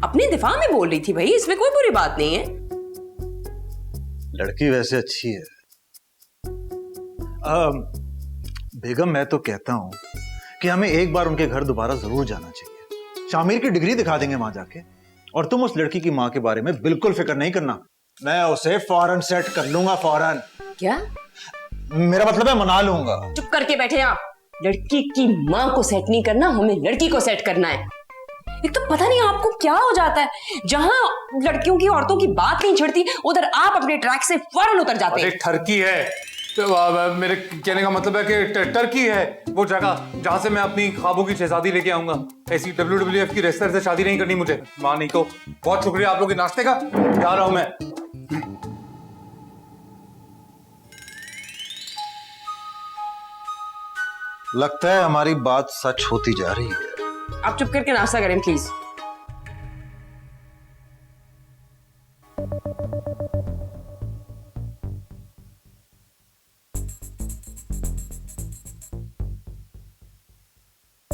अपने दिफा में बोल रही थी भाई, इसमें कोई बुरी बात नहीं है। लड़की वैसे अच्छी है। बेगम, मैं तो कहता हूं कि हमें एक बार उनके घर दोबारा जरूर जाना चाहिए। शामिर की डिग्री दिखा देंगे वहां जाके। और तुम उस लड़की की मां के बारे में बिल्कुल फिक्र नहीं करना, मैं उसे फौरन सेट कर लूंगा। फौरन क्या? मेरा मतलब है मना लूंगा। चुप करके बैठे आप। लड़की की मां को सेट नहीं करना, हमें लड़की को सेट करना है। एक तो पता नहीं आपको क्या हो जाता है, जहां लड़कियों की औरतों की बात नहीं छिड़ती, उधर आप अपने ट्रैक से फौरन उतर जाते हैं। ठरकी है तो मेरे कहने का मतलब है कि टर्की है वो जगह जहां से मैं अपनी ख्वाबों की शहजादी लेके आऊंगा। ऐसी WWF की रेसलर से शादी नहीं करनी मुझे। मां नहीं तो बहुत शुक्रिया आप लोग के नाश्ते का, जा रहा हूं मैं। लगता है हमारी बात सच होती जा रही है। आप चुप करके नाश्ता करें प्लीज।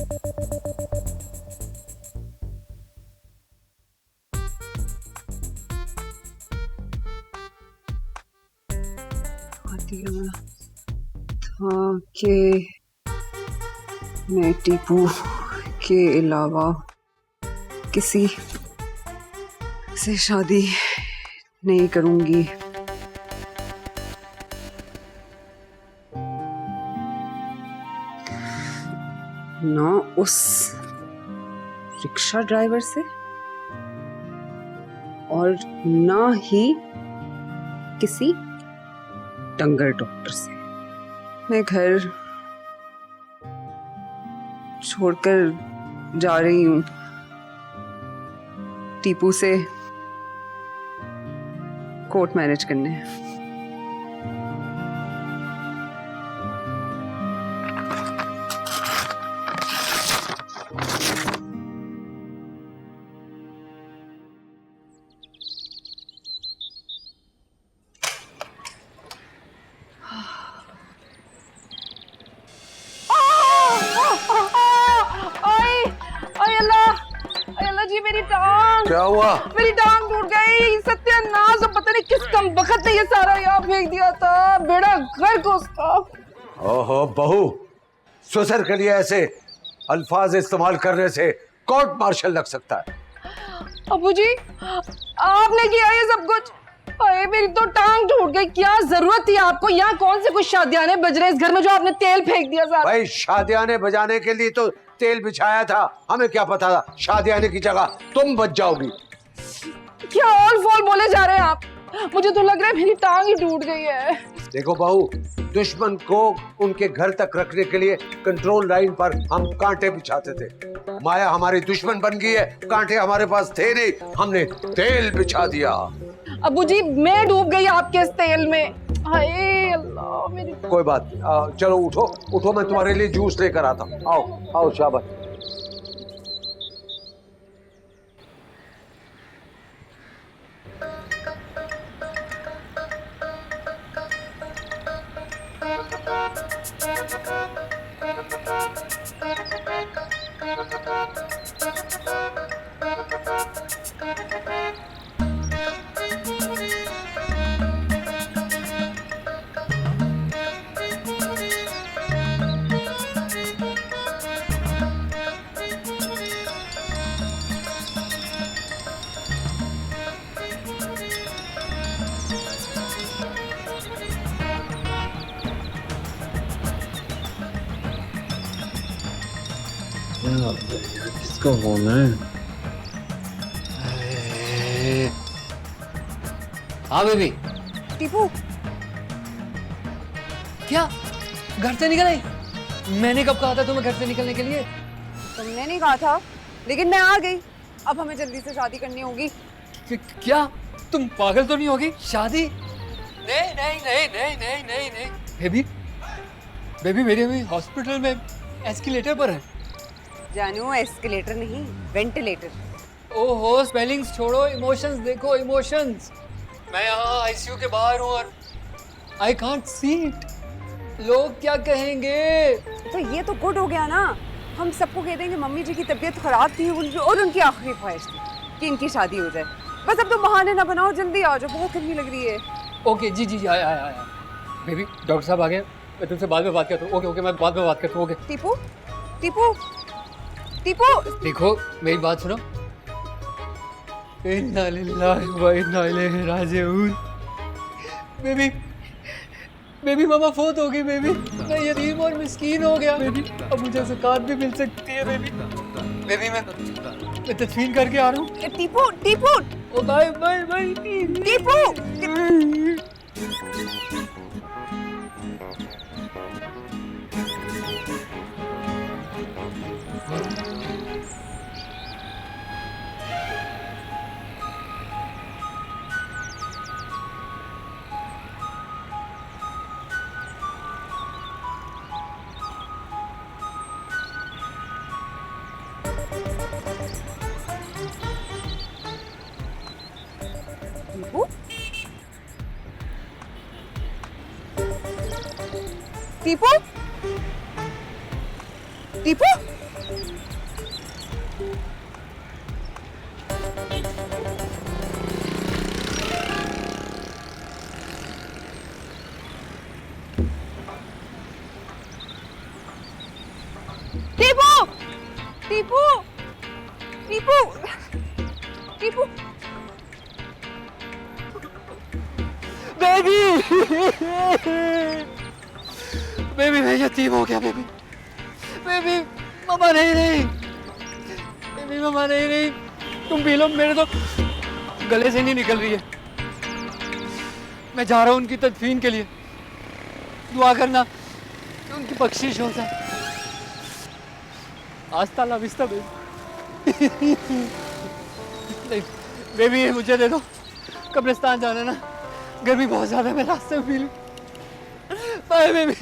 था कि मैं टीपू के अलावा किसी से शादी नहीं करूंगी। ना उस रिक्शा ड्राइवर से और ना ही किसी डंगर डॉक्टर से। मैं घर छोड़कर जा रही हूँ टीपू से कोर्ट मैरिज करने। जी मेरी टांग, क्या हुआ? मेरी टांग टूट गई। सत्यानाश, अब पता नहीं किस कम वक्त ने ये सारा यहाँ फेंक दिया था। बेड़ा गर्क उसका। ओहो बहू, ससुर के लिए ऐसे अल्फाज इस्तेमाल करने से कोर्ट मार्शल लग सकता है। अबू जी, आपने किया ये सब कुछ? अरे मेरी तो टांग टूट गई। क्या जरूरत थी आपको? यहाँ कौन से कुछ शादियाने बज रहे इस घर में जो आपने तेल फेंक दिया सारा? भाई शादियाने बजाने के लिए तो तेल बिछाया था, हमें क्या पता था शादियाने की जगह तुम बच जाओगी। क्या ऑल फॉल बोले जा रहे हैं आप? मुझे तो लग रहा है मेरी टांग ही टूट गई है। देखो बहू, दुश्मन को उनके घर तक रखने के लिए कंट्रोल लाइन पर हम कांटे बिछाते थे। माया हमारी दुश्मन बन गई है, कांटे हमारे पास थे नहीं, हमने तेल बिछा दिया। अबू जी, मैं डूब गई आपके इस तेल में। हाय अल्लाह मेरी। कोई बात नहीं, चलो उठो उठो, मैं तुम्हारे लिए जूस लेकर आता हूँ। आओ आओ शाबाश। किसका फोन है? हाँ बेबी। टीपू, क्या घर से निकल आई? मैंने कब कहा था तुम्हें घर से निकलने के लिए? तुमने नहीं कहा था, लेकिन मैं आ गई। अब हमें जल्दी से शादी करनी होगी। क्या तुम पागल तो नहीं होगी? शादी? नहीं नहीं नहीं नहीं नहीं नहीं नहीं बेबी, बेबी मेरी अभी हॉस्पिटल में एस्केलेटर पर है। जानू, एस्केलेटर नहीं, वेंटिलेटर। ओहो, स्पेलिंग्स छोड़ो, इमोशंस देखो, इमोशंस। मैं यहाँ आईसीयू के बाहर हूँ और आई कांट सी इट। लोग क्या कहेंगे? तो ये तो गुड हो गया ना, हम सबको कह देंगे मम्मी जी की तबीयत खराब थी और उनकी आखिरी ख्वाहिश थी कि इनकी शादी हो जाए। बस अब तो बहाने ना बनाओ, जल्दी आ जाओ, बहुत गर्मी लग रही है। ओके जी जी जी, आया। बेबी डॉक्टर साहब आ गए, मैं तुमसे बाद में बात करता हूँ। ओके ओके, मैं बाद में बात करता हूँ। ओके। टीपू, टीपू, टीपू, देखो मेरी बात सुनो। इन्ना लिल्लाहि व इन्ना इलैहि राजिऊन। बेबी, बेबी मामा फोत हो गई। बेबी मैं यतीम और मिस्कीन हो गया। बेबी अब मुझे ज़कात भी मिल सकती है। बेबी, बेबी मैं तदफीन करके आ रहा हूँ। Tipu, Tipu, oh bye bye bye. Tipu. Tipu, Tipu, Tipu Tipu Tipu Tipu baby baby मैं यतीम हो गया बेबी बेबी मम्मा नहीं रही बेबी मम्मा नहीं रही तुम पी लो मेरे तो गले से नहीं निकल रही है मैं जा रहा हूँ उनकी तदफीन के लिए दुआ करना कि उनकी बख्शिश हो जाए आस्ता ला विस्ता बेबी नहीं बेबी ये मुझे दे दो कब्रिस्तान जाना ना गर्मी बहुत ज्यादा है मैं रास्ते में पी लूं बाय बेबी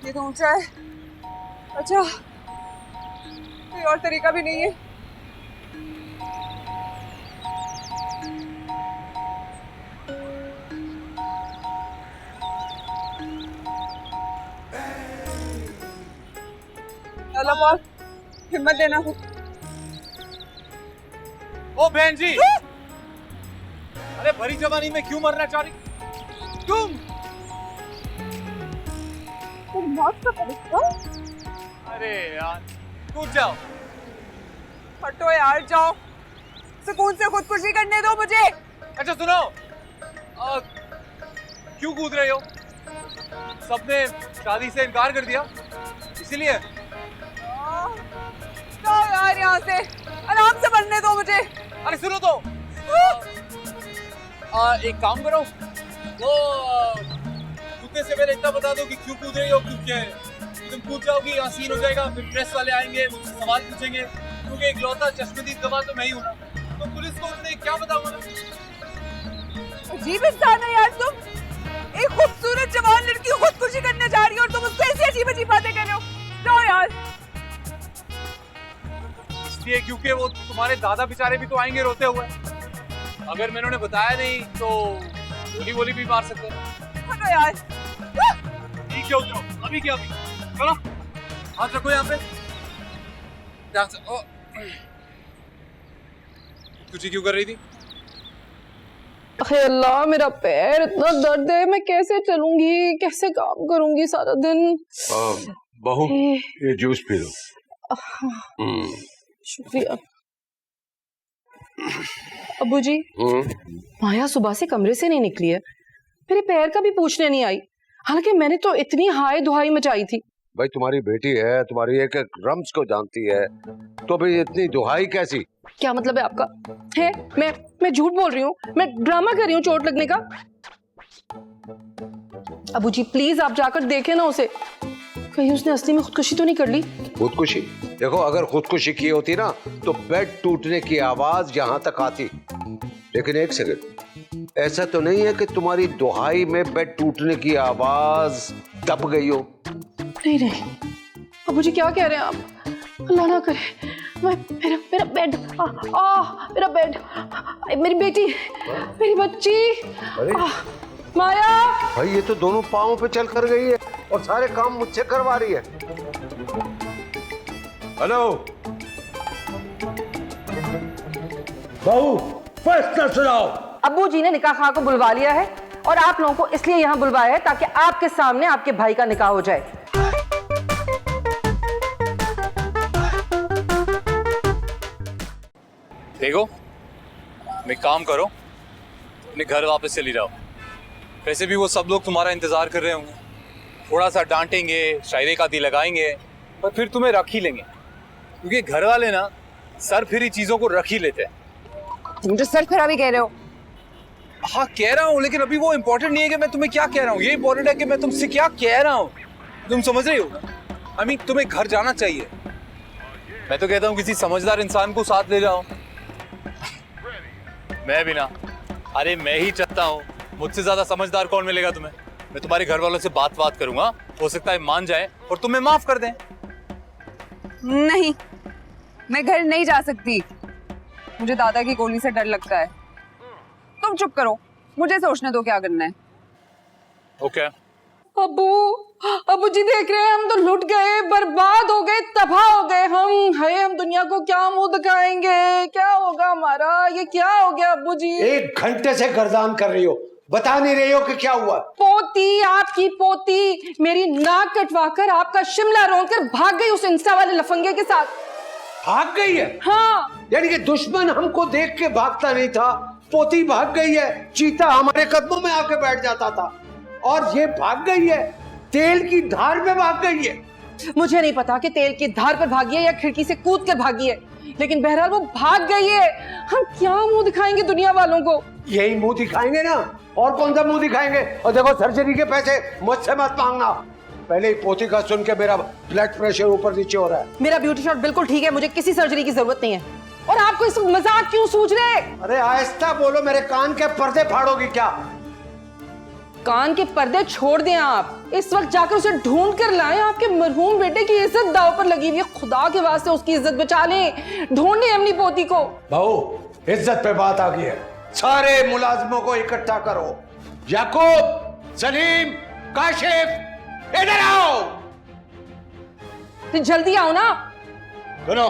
ये तो ऊंचा है। अच्छा कोई और तरीका भी नहीं है। अल्लाह पाक हिम्मत देना। ओ बहन जी, अरे भरी जवानी में क्यों मरना चाह रही तुम? मौत का फरिश्ता? अरे यार कूद जाओ। हटो यार, जाओ, सुकून से खुदकुशी करने दो मुझे। अच्छा सुनो, क्यों कूद रहे हो? सबने शादी से इनकार कर दिया इसीलिए? जाओ यार यहाँ से, आराम से बनने दो मुझे। अरे सुनो तो, एक काम करो, वो कूदने से पहले इतना बता दो कि क्यों कूद रही हो, क्योंकि तुम कूद जाओगी यहाँ सीन हो जाएगा, फिर प्रेस वाले आएंगे मुझसे सवाल पूछेंगे, क्योंकि इकलौता चश्मदीद गवाह तो मैं ही हूँ ना, तो पुलिस को उसने क्या बताऊंगा ना। अजीब इंसान है यार तुम। एक खूबसूरत जवान लड़की खुदकुशी करने जा रही हो और तुम उसको ऐसी अजीब अजीब बातें कर रहे हो। जाओ यार। इसलिए क्योंकि वो तुम्हारे दादा बेचारे भी तो आएंगे रोते हुए, अगर मैंने उन्हें बताया नहीं तो गोली वोली भी मार सकते हैं। हटो यार। ठीक है जाओ, अभी क्या अभी, चलो हाथ रखो यहाँ पे। तुझे क्यों कर रही थी? अल्लाह मेरा पैर इतना दर्द है, मैं कैसे चलूंगी, कैसे काम करूंगी सारा दिन। बहू ये जूस पी लो। शुक्रिया। अब्बू जी, माया सुबह से कमरे से नहीं निकली है, मेरे पैर का भी पूछने नहीं आई, हालांकि मैंने तो इतनी हाय दुहाई मचाई थी। भाई तुम्हारी बेटी है, तुम्हारी एक एक रम्स को जानती है, तो भाई इतनी दुहाई कैसी? क्या मतलब है आपका? है मैं झूठ बोल रही हूँ, मैं ड्रामा कर रही हूँ चोट लगने का? अबू जी प्लीज आप जाकर देखें ना उसे, कहीं उसने असली में खुदकुशी तो नहीं कर ली। खुदकुशी? देखो अगर खुदकुशी की होती ना तो बेड टूटने की आवाज यहाँ तक आती, लेकिन एक सेकंड, ऐसा तो नहीं है कि तुम्हारी दुहाई में बेड टूटने की आवाज दब गई हो? नहीं नहीं अबू जी क्या कह रहे हैं आप? अल्लाह ना करे, मेरा बेड, मेरा बेड, मेरी बेटी, मेरी बच्ची, माया। भाई ये तो दोनों पाँव पे चल कर गई है और सारे काम मुझसे करवा रही है। हेलो बहू, फैसला सुनाओ। अब्बू जी ने निकाह खां को बुलवा लिया है और आप लोगों को इसलिए यहाँ बुलवाया है ताकि आपके सामने आपके भाई का निकाह हो जाए। देखो, मैं काम करो, अपने घर वापस चली जाओ, वैसे भी वो सब लोग तुम्हारा इंतजार कर रहे होंगे, थोड़ा सा डांटेंगे, शायरी का दी लगाएंगे, पर फिर तुम्हें रख ही लेंगे, क्योंकि घर वाले ना सर फिरी चीजों को रख ही लेते हैं। तुम जो सर खराबी कह रहे हो। हाँ कह रहा हूँ, लेकिन अभी वो इम्पोर्टेंट नहीं है कि मैं तुम्हें क्या कह रहा हूँ, ये इम्पोर्टेंट है कि मैं तुमसे क्या कह रहा हूँ। तुम समझ रही हो? I mean, तुम्हें घर जाना चाहिए। मैं तो कहता हूँ किसी समझदार इंसान को साथ ले जाओ। मैं भी ना, अरे मैं ही चाहता हूँ, मुझसे ज्यादा समझदार कौन मिलेगा तुम्हें। मैं तुम्हारे घर वालों से बात करूंगा, हो सकता है मान जाए और तुम्हें माफ कर दें। नहीं, मैं घर नहीं जा सकती, मुझे दादा की गोली से डर लगता है। तुम चुप करो, मुझे सोचने दो क्या करना है। ओके। अबू जी देख रहे हैं, हम तो लुट गए, बर्बाद हो गए, तबाह हो गए। हम दुनिया को क्या मुंह दिखाएंगे, क्या होगा हमारा, ये क्या हो गया अबू जी? 1 घंटे से गर्दान कर रही हो, बता नहीं रही हो कि क्या हुआ। पोती, आपकी पोती मेरी नाक कटवाकर आपका शिमला रोंदकर भाग गई उस इंस्टा वाले लफंगे के साथ। भाग गई है? हाँ। यानी कि दुश्मन हमको देख के भागता नहीं था, पोती भाग गई है। चीता हमारे कदमों में आके बैठ जाता था और ये भाग गई है, तेल की धार में भाग गई है। मुझे नहीं पता कि तेल की धार पर भागी है या खिड़की से कूद कर भागी है, लेकिन बहरहाल वो भाग गई है। हम क्या मुंह दिखाएंगे दुनिया वालों को? यही मुंह दिखाएंगे ना, और कौन सा मुंह दिखाएंगे। और देखो, सर्जरी के पैसे मुझसे मत मांगना, पहले ही पोती का सुन के मेरा ब्लड प्रेशर ऊपर नीचे हो रहा है। मेरा ब्यूटी शॉट बिल्कुल ठीक है, मुझे किसी सर्जरी की जरूरत नहीं है। और आपको इस मजाक क्यों सूझ रहे? अरे आहिस्ता बोलो, मेरे कान के पर्दे फाड़ोगी क्या? कान के पर्दे छोड़ दें आप, इस वक्त जाकर उसे ढूंढ कर लाएं। आपके मरहूम बेटे की इज्जत दांव पर लगी हुई है, खुदा के वास्ते उसकी इज्जत बचा लें, ढूंढें अपनी पोती को। बहू, इज्जत पे बात आ गई है, सारे मुलाजिमों को इकट्ठा करो। याकूब, सलीम, काशिफ, इधर आओ। तो जल्दी आओ ना। सुनो,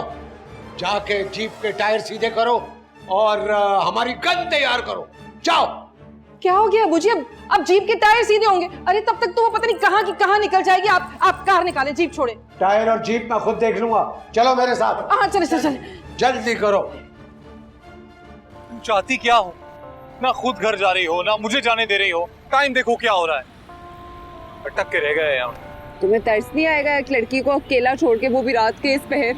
जाके जीप के टायर सीधे करो और हमारी गन तैयार करो, जाओ। क्या हो गया अबू जी? अब जीप के टायर सीधे होंगे? अरे तब तक तो वो पता नहीं कहां की कहां निकल जाएगी। आप कार निकालें, जीप छोड़े। टायर और जीप मैं खुद देख लूंगा, चलो मेरे साथ। हाँ चले चले। जल्दी करो। तुम चाहती क्या हो? ना खुद घर जा रही हो, ना मुझे जाने दे रही हो। टाइम देखो क्या हो रहा है, अटक के रह गए यहाँ। तुम्हें तरस नहीं आएगा एक लड़की को अकेला छोड़ के, वो भी रात के इस पहर?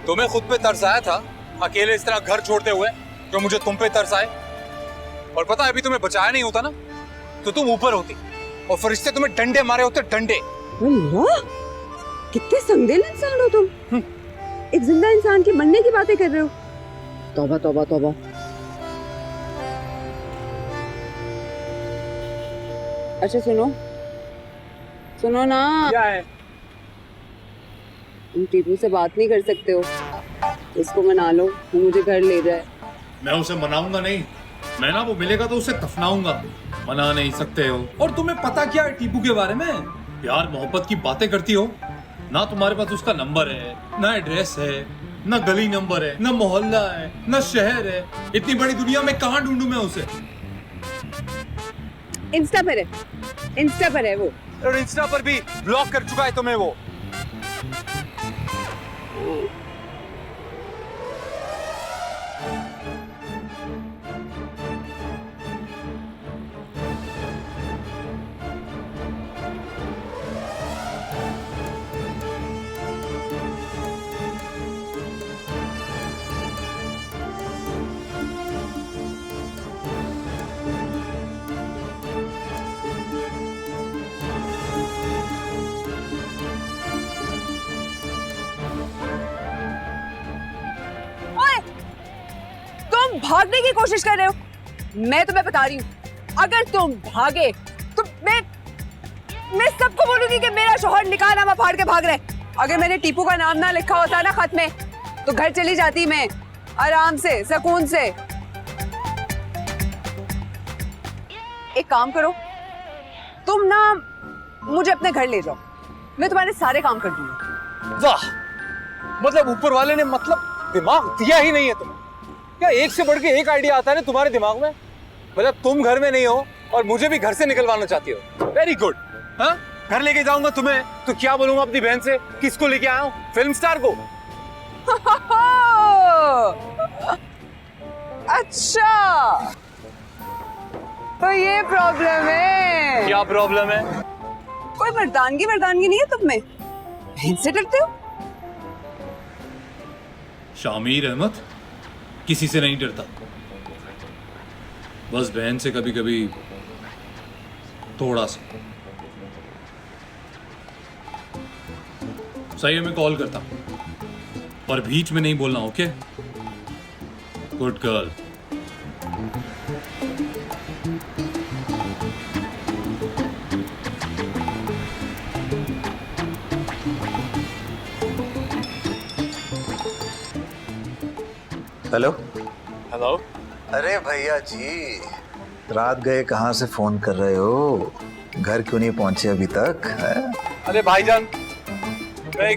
तुम्हें खुद पे तरस आया था अकेले इस तरह घर छोड़ते हुए, जो मुझे तुम पे तरस आए। और पता है, अभी तुम्हें बचाया नहीं होता ना तो तुम ऊपर होती और फरिश्ते तुम्हें डंडे मारे होते, डंडे। अल्लाह, कितने संगीन इंसान हो तुम। एक जिंदा इंसान की मरने की बातें कर रहे हो। तौबा तौबा तौबा। अच्छा सुनो ना। क्या है? तुम टीपू से बात नहीं कर सकते हो, इसको मना लो, वो मुझे घर ले जाए। मैं उसे मनाऊंगा नहीं, मैं ना वो मिलेगा तो उसे दफनाऊंगा। मना नहीं सकते हो। और तुम्हें पता क्या है टीपू के बारे में? यार मोहब्बत की बातें करती हो ना, तुम्हारे पास उसका नंबर है ना, एड्रेस है ना, गली नंबर है ना, मोहल्ला है ना, शहर है। इतनी बड़ी दुनिया में कहाँ ढूंढूं मैं उसे? इंस्टा पर है वो। और इंस्टा पर भी ब्लॉक कर चुका है तुम्हें वो। भागने की कोशिश कर रहे हो। मैं तुम्हें बता रही हूँ, अगर तुम भागे तो मैं सबको बोलूंगी कि मेरा शौहर निकाहनामा फाड़ के भाग रहे। अगर मैंने टीपू का नाम ना लिखा होता ना खत में, तो घर चली जाती मैं आराम से, सुकून से। एक काम करो, तुम ना मुझे अपने घर ले जाओ, मैं तुम्हारे सारे काम कर दूंगी। वाह, मतलब ऊपर वाले ने मतलब दिमाग दिया ही नहीं है तुम्हें। क्या एक से बढ़ के एक आइडिया आता है ना तुम्हारे दिमाग में। मतलब तुम घर में नहीं हो और मुझे भी घर से निकलवाना चाहती हो। Very good. हाँ, घर लेके जाऊंगा तुम्हें तो क्या बोलूंगा अपनी बहन से? किसको लेके आया हूँ? फिल्म स्टार को। अच्छा, तो ये प्रॉब्लम है। क्या प्रॉब्लम है? कोई मर्दानगी नहीं है तुम में, इनसे डरते हो? शामिर अहमद किसी से नहीं डरता, बस बहन से कभी कभी थोड़ा सा। सही है, मैं कॉल करता हूं, पर बीच में नहीं बोलना, okay? Good girl. Hello. Hello. अरे भैया जी, रात गए कहाँ से फोन कर रहे हो? घर क्यों नहीं पहुंचे अभी तक है? अरे भाईजान, मैं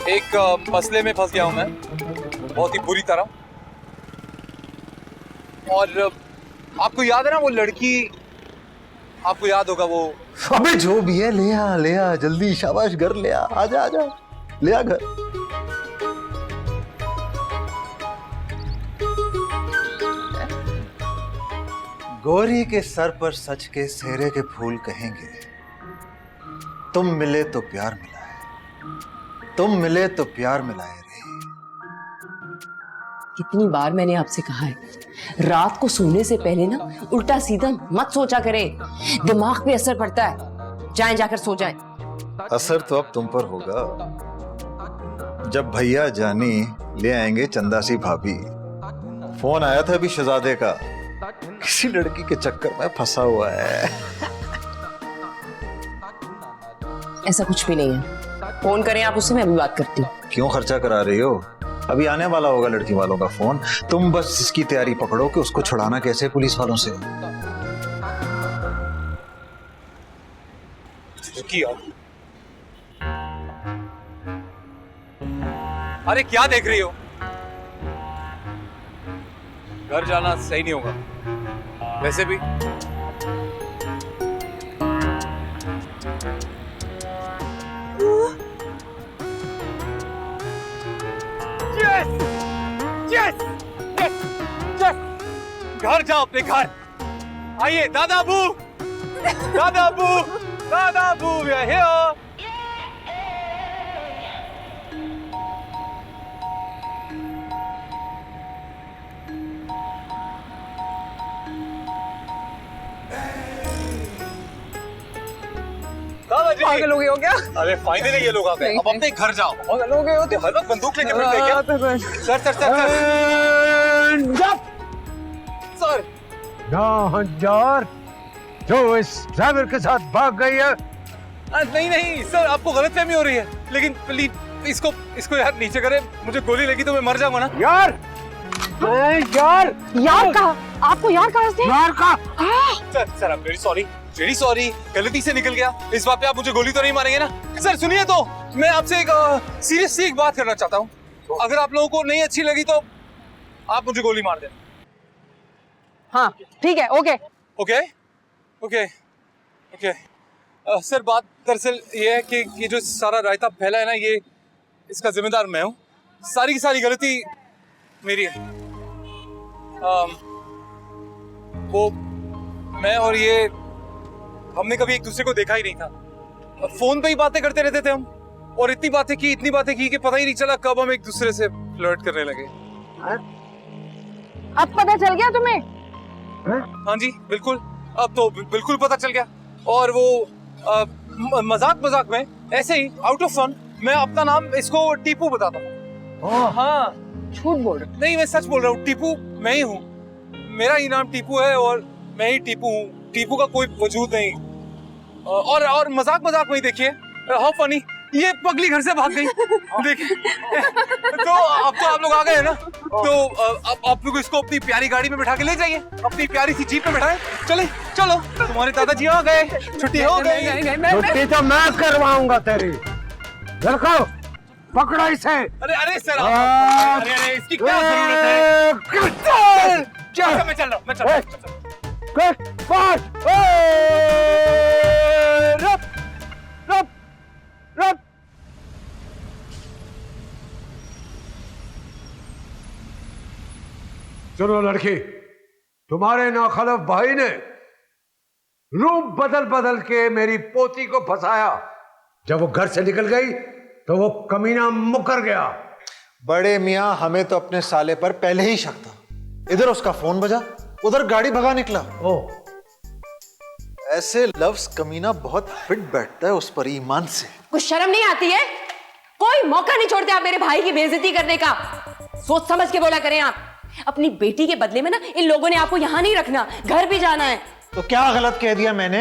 एक मसले में फंस गया हूं मैं, बहुत ही बुरी तरह। और आपको याद है ना वो लड़की, आपको याद होगा वो। अबे जो भी है ले आ जल्दी, शाबाश, घर ले आ, आजा ले आ घर। गौरी के सर पर सच के सेहरे के फूल कहेंगे, तुम मिले तो प्यार मिला है, तुम मिले तो प्यार मिलाए रे। कितनी बार मैंने आपसे कहा है, रात को सोने से पहले ना उल्टा सीधा मत सोचा करें, दिमाग पे असर पड़ता है। जाएं, जाकर सो जाएं। असर तो अब तुम पर होगा जब भैया जानी ले आएंगे चंदा सी भाभी। फोन आया था अभी शहजादे का, किसी लड़की के चक्कर में फंसा हुआ है। ऐसा कुछ भी नहीं है, फोन करें आप उससे, मैं अभी बात करती हूँ। क्यों खर्चा करा रही हो? अभी आने वाला होगा लड़की वालों का फोन, तुम बस इसकी तैयारी पकड़ो कि उसको छुड़ाना कैसे पुलिस वालों से। अरे क्या देख रही हो? घर जाना सही नहीं होगा वैसे भी। घर जाओ अपने घर। आइए दादा अबू, we are here। पागल हो गए हो क्या? अरे फाइनली ये लोग आ गए, अब अपने घर जाओ। पागल हो गए हो तो हर वक्त बंदूक लेके फिरते हैं क्या? सर जो इस ड्राइवर के साथ भाग गई है। नहीं सर, आपको गलतफहमी हो रही है, लेकिन प्लीज इसको यार नीचे करें, मुझे गोली लगी तो मैं मर जाऊंगा ना। यार कहा? आपको यार कहा से? यार कहा? सर I'm very sorry, गलती से निकल गया। इस बात पे आप मुझे गोली तो नहीं मारेंगे ना? सर सुनिए तो, मैं आपसे एक सीरियस सी एक बात करना चाहता हूँ। अगर आप लोगों को नहीं अच्छी लगी तो आप मुझे गोली मार दें। हाँ ठीक है, ओके। सर बात दरअसल ये है कि ये जो सारा रायता फैला है ना, ये इसका जिम्मेदार मैं हूँ। सारी की सारी गलती मेरी है। वो मैं और ये हमने कभी एक दूसरे को देखा ही नहीं था। फोन पे ही बातें करते रहते थे हम, और इतनी बातें की कि पता ही नहीं चला कब हम एक दूसरे से फ्लर्ट करने लगे। अब पता चल गया तुम्हें? हाँ जी बिल्कुल, अब तो बिल्कुल पता चल गया। और वो मजाक में ऐसे ही आउट ऑफ फन मैं अपना नाम इसको टीपू बताता हूँ। हाँ झूठ बोल रहे? नहीं, मैं सच बोल रहा हूँ। टीपू मैं ही हूँ, मेरा ही नाम टीपू है और मैं ही टीपू हूँ। टीपू का कोई वजूद नहीं। और मजाक में ही देखिए, हाउ फनी, ये पगली घर से भाग गई। देखिए तो अब तो आप लोग आ गए हैं ना, तो अब आप लोग इसको अपनी प्यारी गाड़ी में बैठा के ले जाइए, अपनी प्यारी सी जीप में बैठाएं। चलो तुम्हारे दादाजी आ गए, छुट्टी हो गई। छुट्टी तो मैं करवाऊंगा तेरी। देखो पकड़ो इसे। अरे सर, अरे इसकी क्या जरूरत है? मैं चल रहा हूँ। रुक। सुनो लड़की, तुम्हारे नाखलफ भाई ने रूप बदल बदल के मेरी पोती को फंसाया। जब वो घर से निकल गई तो वो कमीना मुकर गया। बड़े मियाँ, हमें तो अपने साले पर पहले ही शक था। इधर उसका फोन बजा, उधर गाड़ी भगा निकला। ऐसे लफ्ज कमीना बहुत फिट बैठता है उस पर ईमान से। कुछ शर्म नहीं आती है? कोई मौका नहीं छोड़ते आप मेरे भाई की बेइज्जती करने का। सोच समझ के बोला करें आप। अपनी बेटी के बदले में ना इन लोगों ने आपको यहां नहीं रखना, घर भी जाना है। तो क्या गलत कह दिया मैंने?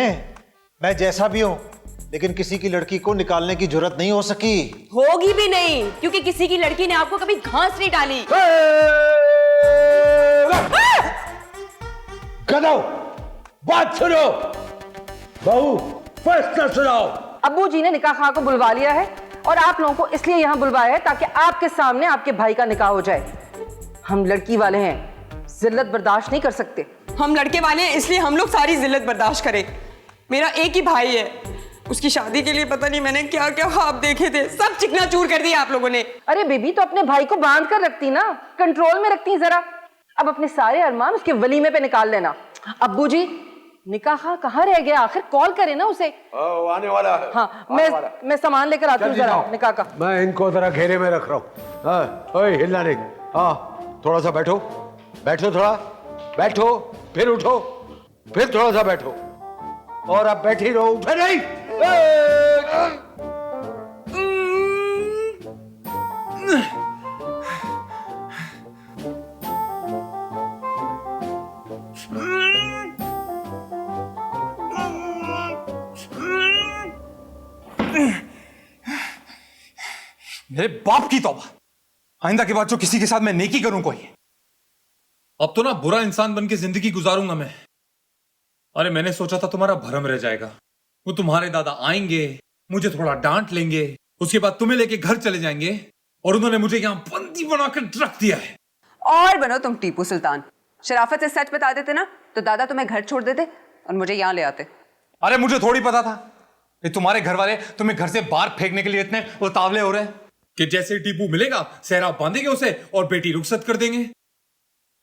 मैं जैसा भी हूं, लेकिन किसी की लड़की को निकालने की जरूरत नहीं हो सकी। होगी भी नहीं, क्योंकि किसी की लड़की ने आपको कभी घास नहीं डाली। गधो, बात सुनो। बहू, फैसला सुनाओ। अब्बू जी ने निकाह खां को बुलवा लिया है और आप लोगों को इसलिए यहाँ बुलवाया है ताकि आपके सामने आपके भाई का निकाह हो जाए। हम लड़की वाले हैं, जिल्लत बर्दाश्त नहीं कर सकते। हम लड़के वाले हैं, इसलिए हम लोग सारी जिल्लत बर्दाश्त करें। मेरा एक ही भाई है, उसकी शादी के लिए पता नहीं मैंने क्या क्या ख्वाब देखे थे, सब चिकना चूर कर दिया आप लोगों ने। अरे बेबी, तो अपने भाई को बांध कर रखती ना, कंट्रोल में रखती जरा। अब अपने सारे अरमान उसके वलीमे पे निकाल लेना। अब्बू जी, निकाह कहाँ रह गया? आखिर कॉल करे ना उसे। आने वाला है। हाँ, मैं सामान लेकर आती हूँ जरा निकाह का। मैं इनको जरा घेरे में रख रहा हूँ। ओए, हिलना नहीं। हाँ, थोड़ा सा बैठो, बैठो, थोड़ा बैठो, फिर उठो, फिर थोड़ा सा बैठो, और अब बैठी रहो, उठे नहीं। मेरे बाप की तौबा, आइंदा के बाद जो किसी के साथ मैं नेकी करूं कोई। अब तो ना बुरा इंसान बन के जिंदगी गुजारूंगा मैं। अरे मैंने सोचा था तुम्हारा भरम रह जाएगा। वो तुम्हारे दादा आएंगे, मुझे थोड़ा डांट लेंगे, उसके बाद तुम्हें लेके घर चले जाएंगे, और उन्होंने मुझे यहाँ बंदी बनाकर रख दिया है। और बनो तुम टीपू सुल्तान। शराफत से सच बता देते ना तो दादा तुम्हें घर छोड़ देते और मुझे यहाँ ले आते। अरे मुझे थोड़ी पता था कि तुम्हारे घर वाले तुम्हें घर से बाहर फेंकने के लिए इतने उतावले हो रहे हैं कि जैसे टीपू मिलेगा सहरा बांधेंगे उसे और बेटी रुखसत कर देंगे।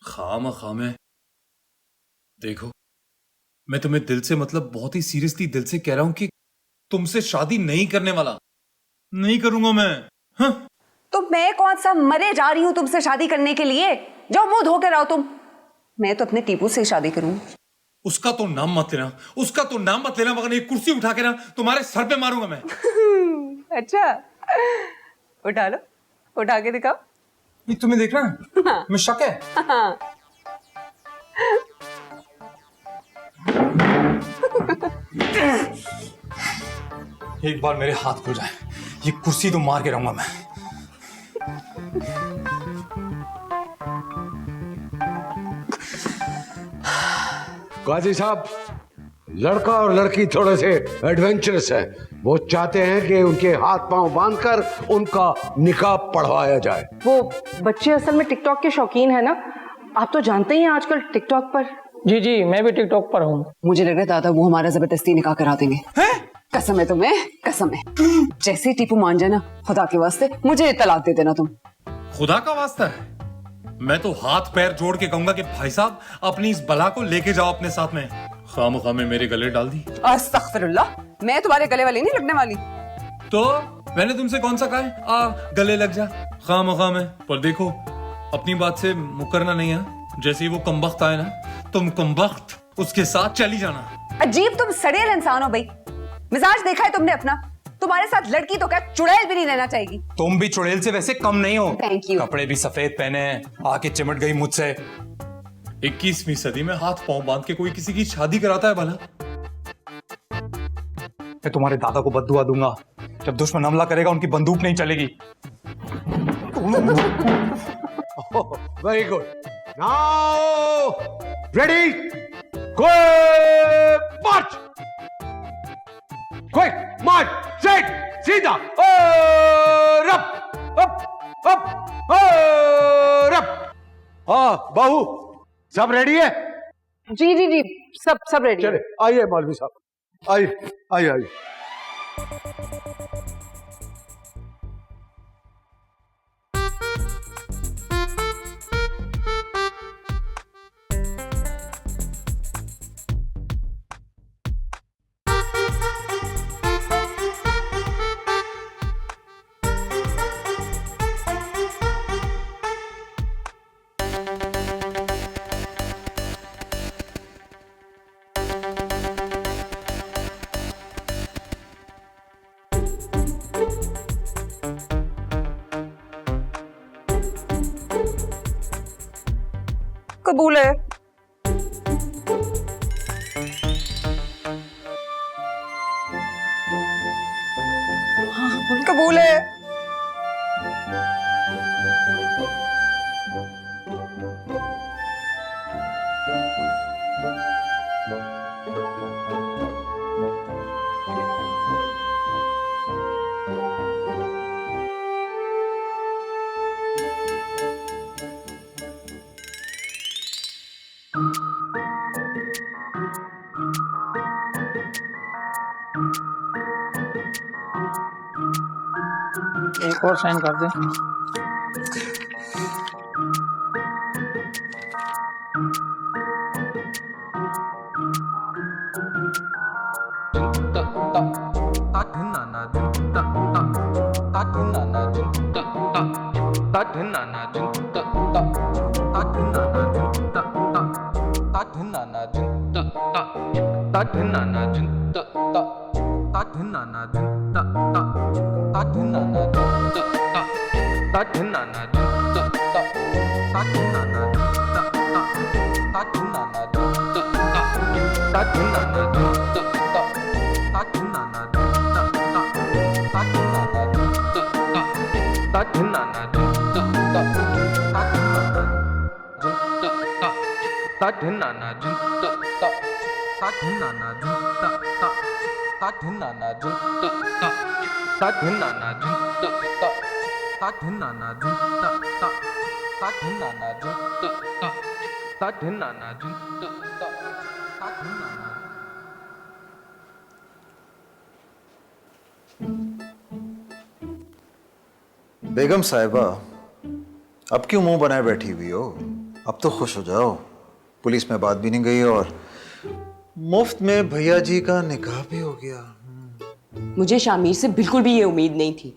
खाम देखो, मैं तुम्हें दिल से, मतलब बहुत ही सीरियसली दिल से कह रहा हूं कि तुमसे शादी नहीं करने वाला, नहीं करूंगा मैं। हाँ? तो मैं कौन सा मरे जा रही हूं तुमसे शादी करने के लिए? जाओ मुंह धो कर आओ तुम। मैं तो अपने टीपू से शादी करूंगी। उसका तो नाम मत लेना, उसका तो नाम मत लेना, मगर ये कुर्सी उठा के ना तुम्हारे सर पे मारूंगा मैं। अच्छा, उठा लो, उठा के दिखाओ। ये तुम्हें देखना हाँ। मैं शक है। हाँ। एक बार मेरे हाथ खुल जाए, ये कुर्सी तो मार के रहूंगा मैं। काजी साहब, लड़का और लड़की थोड़े से एडवेंचरस है। वो चाहते हैं कि उनके हाथ पांव बांधकर उनका निकाह पढ़वाया जाए। वो बच्चे असल में टिकटॉक के शौकीन है ना, आप तो जानते ही हैं आजकल टिकटॉक पर। जी जी, मैं भी टिकटॉक पर हूँ। मुझे लग रहा है दादा वो हमारा जबरदस्ती निकाह करा देंगे। कसम है तुम्हें, कसम है। जैसे ही टीपू मान जाए ना, खुदा के वास्ते मुझे तलाक दे देना तुम। खुदा का वास्ता है, मैं तो हाथ पैर जोड़ के कहूंगा कि भाई साहब अपनी इस बला को लेके जाओ अपने साथ में। खामखा में मेरे गले डाल दी। अस्तगफिरुल्लाह, मैं तुम्हारे गले वाली नहीं लगने वाली। तो मैंने तुमसे कौन सा कहा है आ गले लग जा खामखा में? पर देखो, अपनी बात से मुकरना नहीं है। जैसे ही वो कमबख्त आए ना, तुम कमबख्त उसके साथ चली जाना। अजीब तुम सड़ेल इंसान हो भाई। मिजाज देखा है तुमने अपना? तुम्हारे साथ लड़की तो क्या चुड़ैल भी नहीं रहना चाहिए। तुम भी चुड़ैल से वैसे कम नहीं हो। Thank you. कपड़े भी सफेद पहने हैं, आके चिमट गई मुझसे। 21वीं सदी में हाथ पांव बांध के कोई किसी की शादी कराता है भला? मैं तुम्हारे दादा को बद्दुआ दूंगा, जब दुश्मन हमला करेगा उनकी बंदूक नहीं चलेगी। Very good. Now ready, quick march, quick march, straight, सीधा, और अप। हाँ बहू, सब रेडी है? जी जी जी, सब रेडी। चले आइए मौलवी साहब, आइए आइए आइए। कबूल है। हाँ कबूल है। एक और साइन कर दे। बेगम साहिबा, अब क्यों मुंह बनाए बैठी हुई हो? अब तो खुश हो जाओ। पुलिस में बात भी नहीं गई और मुफ्त में भैया जी का निकाह भी हो गया। मुझे शामिर से बिल्कुल भी ये उम्मीद नहीं थी।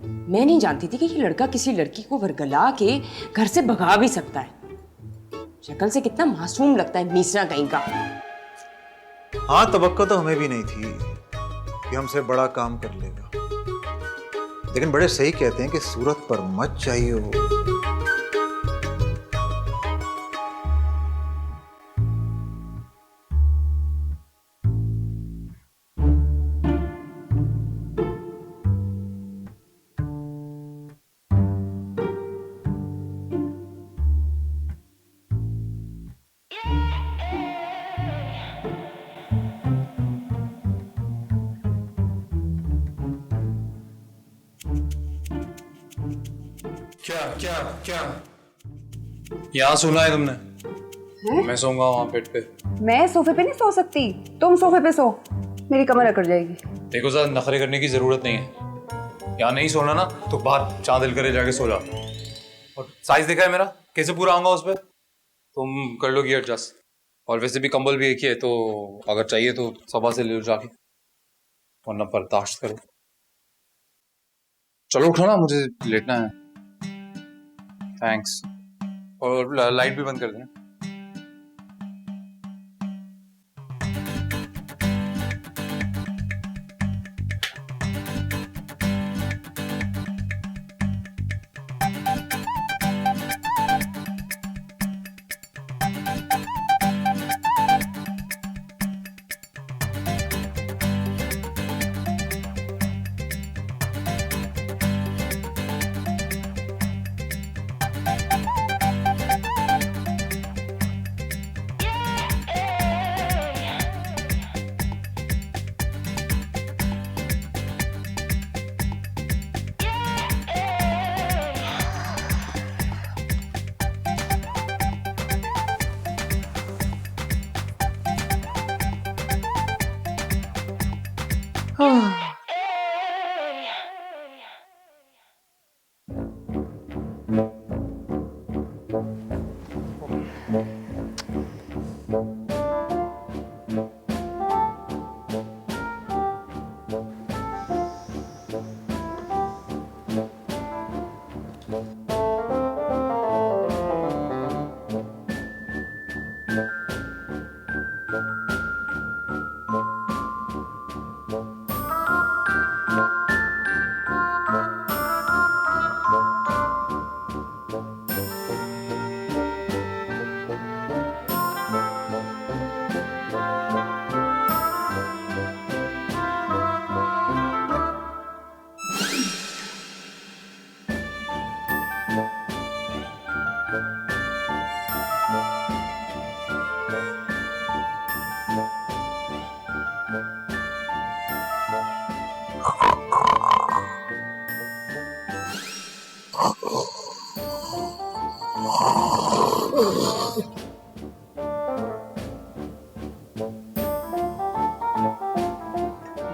मैं नहीं जानती थी कि ये लड़का किसी लड़की को वरगला के घर से भगा भी सकता है। शक्ल से कितना मासूम लगता है, मीसरा कहीं का। हाँ, तवक्को तो हमें भी नहीं थी कि हमसे बड़ा काम कर लेगा, लेकिन बड़े सही कहते हैं कि सूरत पर मत चाहिए हो। क्या क्या क्या यहाँ सुना है तुमने? मैं सोऊंगा वहां बेड पे। मैं सोफे पे नहीं सो सकती, तुम सोफे पे सो, मेरी कमर अकड़ जाएगी। देखो ज्यादा नखरे करने की जरूरत नहीं है। यहाँ नहीं सोना ना तो बाहर चांदिल करे जाके सो जा। और साइज देखा है मेरा कैसे पूरा आऊंगा उस पर? तुम कर लोगी एडजस्ट। और वैसे भी कंबल भी एक ही है, तो अगर चाहिए तो सभा से ले लो जाके, वरना बर्दाश्त करो। चलो उठो ना, मुझे लेटना है। थैंक्स। और लाइट भी बंद कर देना।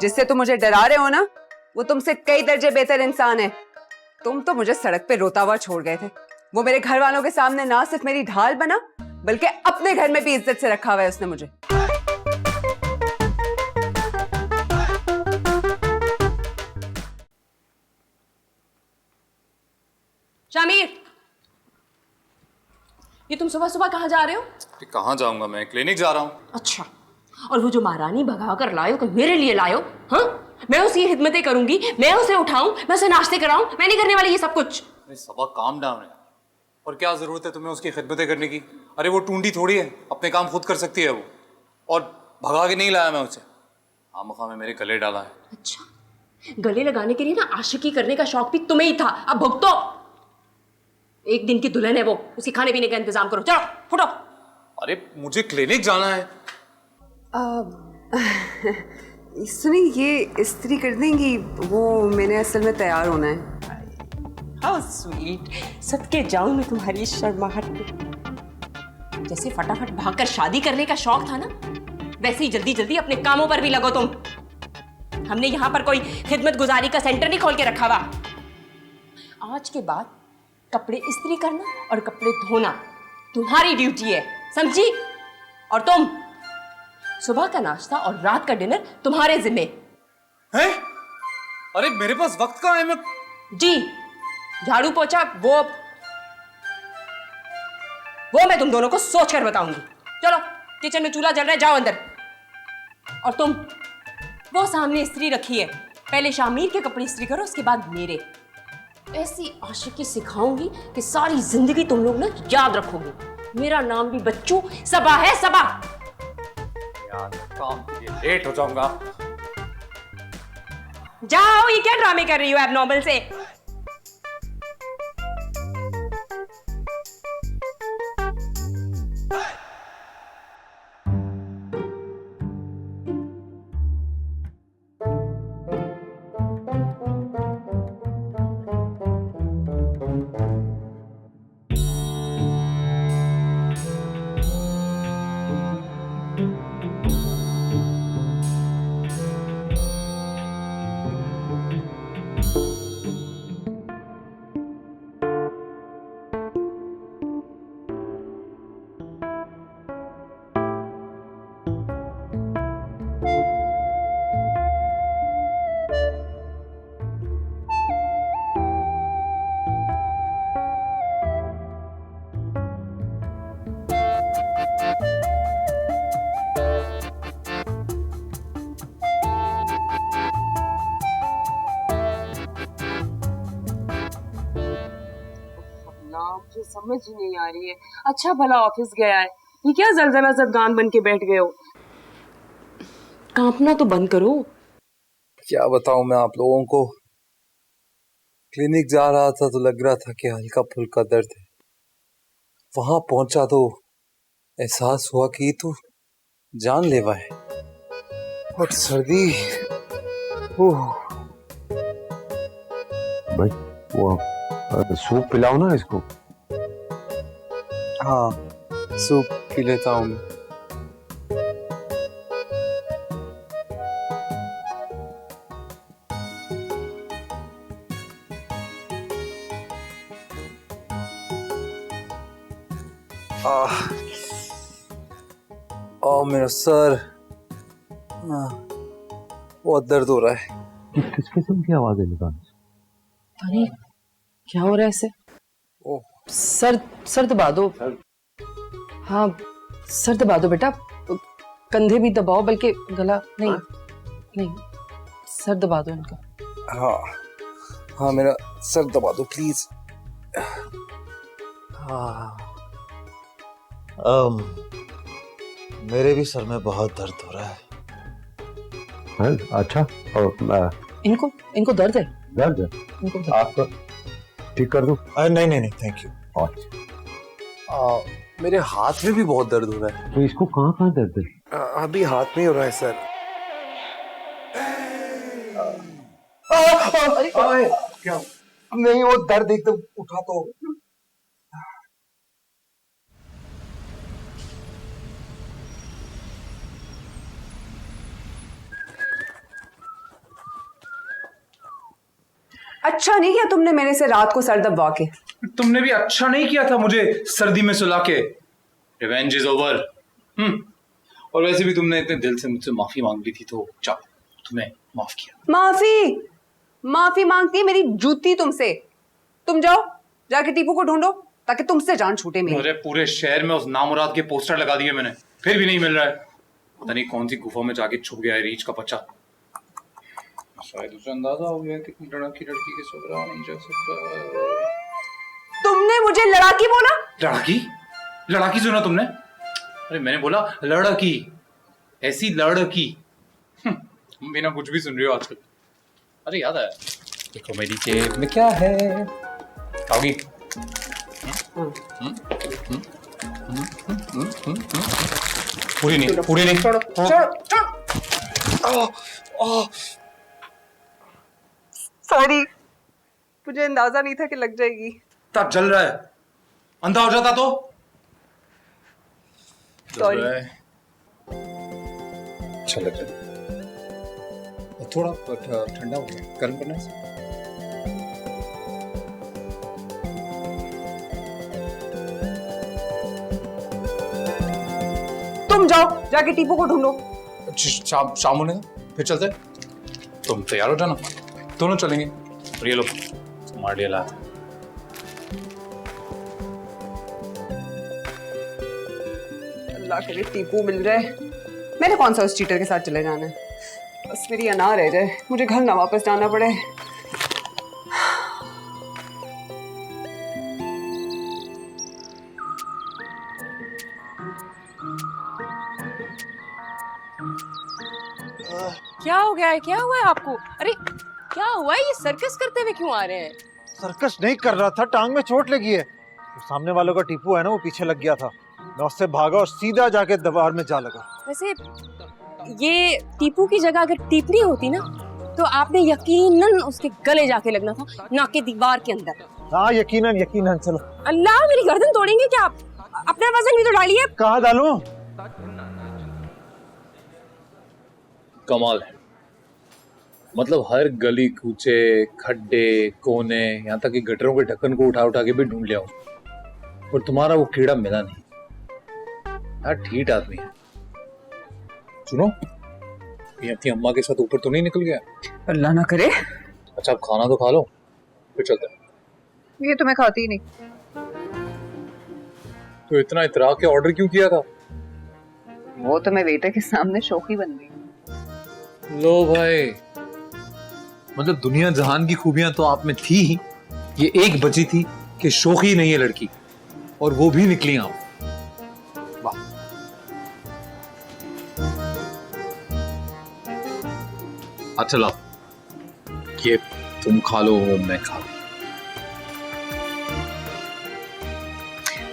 जिससे तुम मुझे डरा रहे हो ना, वो तुमसे कई दर्जे बेहतर इंसान है। तुम तो मुझे सड़क पे रोता हुआ छोड़ गए थे। वो मेरे घर वालों के सामने ना सिर्फ मेरी ढाल बना, बल्कि अपने घर में भी इज्जत से रखा हुआ है उसने मुझे। शामिर, ये तुम सुबह सुबह कहाँ जा रहे हो? कहाँ जाऊंगा, मैं क्लिनिक जा रहा हूँ। अच्छा, और वो जो महारानी भगा कर लायो, कि मेरे लिए लायो? हाँ, मैं उसकी खिदमतें करूंगी, मैं उसे उठाऊं, मैं उसे नाश्ते कराऊं, मैं नहीं करने वाली ये सब कुछ। अरे सबा काम डाउन है, और क्या जरूरत है तुम्हें उसकी खिदमतें करने की? अरे वो टूंडी थोड़ी है, अपने काम खुद कर सकती है वो। और भगा के नहीं लाया मैं उसे, खामखा में मेरे गले डाला है। अच्छा, गले लगाने के लिए ना आशिकी करने का शौक भी तुम्हें ही था, अब भुगतो। एक दिन की दुल्हन है वो, उसके खाने पीने का इंतजाम करो। चलो फुटो। अरे मुझे क्लिनिक जाना है। सुनिए, ये इस्त्री कर देंगी? वो मैंने असल में तैयार होना है। हाउ स्वीट, सदके जाऊं मैं तुम्हारी शर्माहट पे। जैसे फटाफट भागकर शादी करने का शौक था ना, वैसे ही जल्दी जल्दी अपने कामों पर भी लगो तुम। हमने यहाँ पर कोई खिदमत गुजारी का सेंटर नहीं खोल के रखा हुआ। आज के बाद कपड़े इस्त्री करना और कपड़े धोना तुम्हारी ड्यूटी है, समझी? और तुम, सुबह का नाश्ता और रात का डिनर तुम्हारे जिम्मे है। अरे मेरे पास वक्त कहाँ है? मैं जी, झाड़ू पोछा वो मैं तुम दोनों को सोच कर बताऊंगी। चलो, किचन में चूल्हा जल रहा है, जाओ अंदर। और तुम, वो सामने इस्त्री रखी है, पहले शामिर के कपड़े इस्त्री करो, उसके बाद मेरे। ऐसी आशिकी सिखाऊंगी कि सारी जिंदगी तुम लोग ना याद रखोगे। मेरा नाम भी बच्चू सबा है, सबा। यार काम के लिए लेट हो जाऊंगा। जाओ, ये क्या ड्रामे कर रही हो एबनॉर्मल से? मुझे समझ ही नहीं आ रही है। अच्छा भला ऑफिस गया है, ये क्या जलजला जदगान बन के बैठ गए हो? कांपना तो बंद करो। क्या बताऊं मैं आप लोगों को, क्लिनिक जा रहा था तो लग रहा था कि हल्का फुल्का दर्द है। वहां पहुंचा तो एहसास हुआ कि ये तो जानलेवा है। और सर्दी, भाई वो सूप पिलाओ ना इसको। हाँ, सूप पी लेता हूँ मैं। मेरा सर, बहुत दर्द हो रहा है। किस किस्म की आवाजें निकाल? अरे क्या हो रहा है ऐसे? सर दबा दो। हाँ, सर दबा दो बेटा, कंधे भी दबाओ, बल्कि गला नहीं, सर दबा दो इनका। हाँ हाँ, मेरा सर दबा दो प्लीज। मेरे भी सर में बहुत दर्द हो रहा है। अच्छा, इनको दर्द है? दर्द है? इनको आपको ठीक कर दूं? नहीं थैंक यू। मेरे हाथ में भी बहुत दर्द हो रहा है। तो इसको कहाँ दर्द है? अभी हाथ में हो रहा है सर। क्या नहीं, वो दर्द एकदम उठा तो। अच्छा नहीं किया तुमने मेरे से रात को सर दबवा के। तुमने भी अच्छा नहीं किया था मुझे सर्दी में सुला के। Revenge is over. और वैसे भी तुमने इतने दिल से मुझसे माफी मांग ली थी तो चलो तुम्हें माफ किया। माफी मांगती है मेरी जूती तुमसे। तुम जाओ जाके टीपू को ढूंढो ताकि तुमसे जान छूटे मेरी। अरे पूरे शहर में उस नामुराद के पोस्टर लगा दिए मैंने, फिर भी नहीं मिल रहा है। पता नहीं कौन सी गुफा में जाके छुप गया है रीछ का बच्चा। शायद उसे अंदाजा हो गया कि लड़की के ससुराल नहीं जा सकता। तुमने मुझे लड़ाकी बोला? लड़ाकी सुना तुमने? अरे मैंने बोला लड़की, ऐसी लड़की। बिना कुछ भी सुन रही हो आजकल। अरे याद आया, देखो मेरी जेब में क्या है। खाओगी? पूरी नहीं। छोड़ो। सॉरी, मुझे अंदाजा नहीं था कि लग जाएगी। तब जल रहा है, अंधा हो जाता तो। सॉरी। अच्छा लग रहा है, थोड़ा ठंडा हो गया, गर्म करना है। तुम जाओ जाके टीपू को ढूंढो। शाम होने का फिर चलते हैं। तुम तैयार हो जाना, दोनों चलेंगे। और ये लो तुम्हारे लिए लाया था। अल्लाह करे टीपू मिल जाए। मैंने कौन सा उस चीटर के साथ चले जाना है। बस मेरी अना रह जाए, मुझे घर ना वापस जाना पड़े। क्या हो गया है? क्या हुआ है आपको? अरे क्या हुआ है? ये सर्कस करते हुए क्यों आ रहे हैं? सर्कस नहीं कर रहा था, टांग में चोट लगी है। तो सामने वालों का टीपू है ना, वो पीछे लग गया था। मैं उससे भागा और सीधा जाके दीवार में जा लगा। वैसे ये टीपू की जगह अगर टीपनी होती ना तो आपने यकीनन उसके गले जाके लगना था, नाक के दीवार के अंदर। हाँ यकीनन। चलो। अल्लाह, मेरी गर्दन तोड़ेंगे क्या आप? अपना वजन भी तो डालिए। कहाँ डालूं? कमाल है, मतलब हर गली कूचे, खड्डे, कोने, यहाँ तक कि गटरों के ढक्कन को उठा उठा के भी ढूंढ लिया हूं, और तुम्हारा वो कीड़ा मिला नहीं। यार ठीक आदमी है। सुनो, ये अपनी अम्मा के साथ ऊपर तो नहीं निकल गया? अल्लाह ना करे। अच्छा, अब खाना तो खा लो, फिर चलते हैं। ये तो मैं खाती ही नहीं। तो इतना इतरा के ऑर्डर क्यों किया था? वो तो मैं वेटर के सामने शौकी बन गई। लो भाई, मतलब दुनिया जहान की खूबियां तो आप में थी ही, ये एक बची थी कि शौकी नहीं है लड़की, और वो भी निकली आप। वाह। अच्छा लो, ये तुम खा लो, वो मैं खा लूं।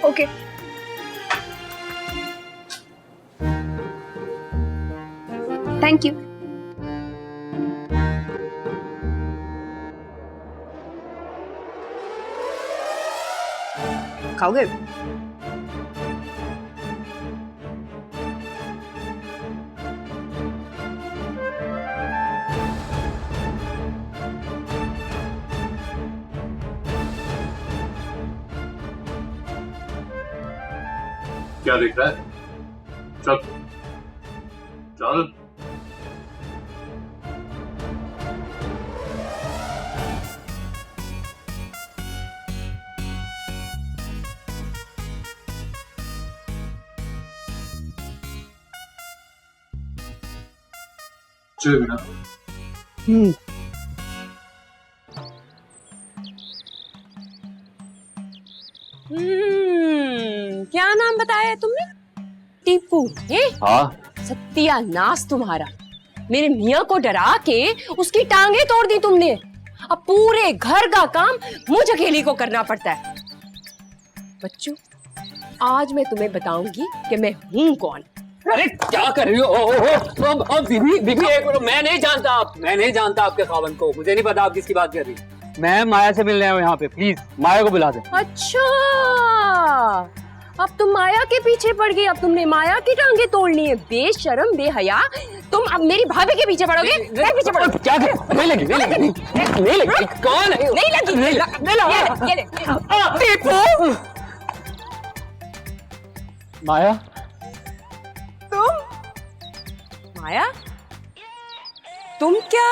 ओके। Thank you. खाओगे? क्या देख रहा है? चल चल। चल बिना। क्या नाम बताया तुमने? टीपू? हाँ। सत्यानाश तुम्हारा। मेरे मियाँ को डरा के उसकी टांगे तोड़ दी तुमने। अब पूरे घर का काम मुझ अकेली को करना पड़ता है। बच्चों, आज मैं तुम्हें बताऊंगी कि मैं हूँ कौन। अरे क्या कर रही हो? बीबी एक मिनट, मैं नहीं जानता आपके खावन को। मुझे नहीं पता आप किसकी बात कर रही हैं। मैं माया से मिलने आया हूँ यहाँ पे, प्लीज माया को बुला दे। अच्छा, अब तुम माया के पीछे पड़ गई। अब तुमने माया की टांगे तोड़नी है। बेशरम बेहया, तुम अब मेरी भाभी के पीछे पड़ोगे? क्या पीछे पड़ोगे? क्या कर? नहीं लगी, नहीं लगी, नहीं लगी। कौन है? नहीं लगी। ये ले। टीपू, माया, माया, तुम क्या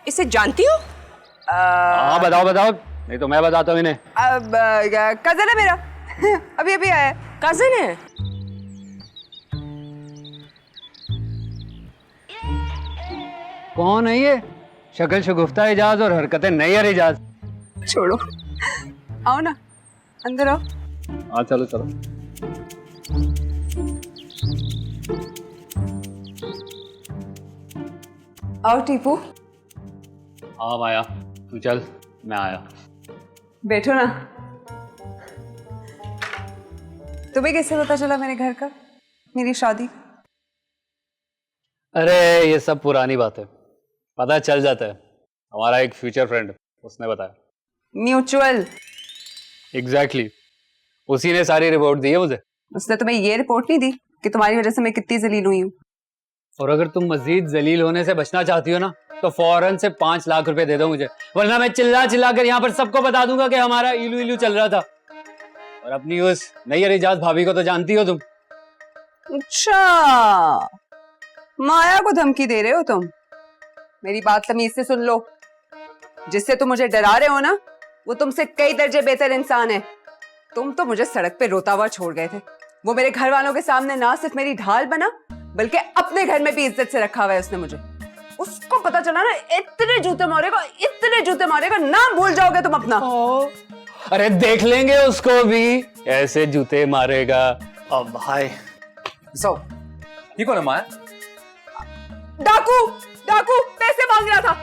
इसे जानती हो? हाँ बताओ बताओ, नहीं तो मैं बताता हूँ इन्हें। अब कजन है मेरा, अभी अभी आया है। कजिन है? कौन है ये? शक्ल शगुफ्ता इजाज और हरकतें नैयर इजाज। छोड़ो, आओ ना अंदर आओ। हाँ चलो चलो। आओ टीपू, हाँ माया, तू चल, मैं आया। बैठो ना। तुम्हें कैसे पता चला मेरे घर का, मेरी शादी? अरे ये सब पुरानी बात है, पता चल जाता है। हमारा एक फ्यूचर फ्रेंड, उसने बताया। म्यूचुअल। एग्जैक्टली, उसी ने सारी रिपोर्ट दी है मुझे। उसने तुम्हें ये रिपोर्ट नहीं दी कि तुम्हारी वजह से मैं कितनी जलील हुई हूँ? और अगर तुम मजीद जलील होने से बचना चाहती हो ना, तो फौरन से 5 लाख रुपए दे दो मुझे, वरना मैं चिल्ला चिल्ला कर यहाँ पर सबको बता दूंगा कि हमारा इलू इलू चल रहा था। और अपनी उस नैयर इजाज भाभी को तो जानती हो तुम। अच्छा, माया को धमकी दे रहे हो तुम? मेरी बात तमीज से सुन लो, जिससे तुम मुझे डरा रहे हो ना, वो तुमसे कई दर्जे बेहतर इंसान है। तुम तो मुझे सड़क पे रोता हुआ छोड़ गए थे, वो मेरे घर वालों के सामने ना सिर्फ मेरी ढाल बना, बल्कि अपने घर में भी इज्जत से रखा हुआ है उसने मुझे। उसको पता चला ना, इतने जूते मारेगा, नाम भूल जाओगे तुम अपना। अरे देख लेंगे उसको भी, ऐसे जूते मारेगा। अब हाय सो, ये कौन है माया? डाकू, पैसे मांग रहा था।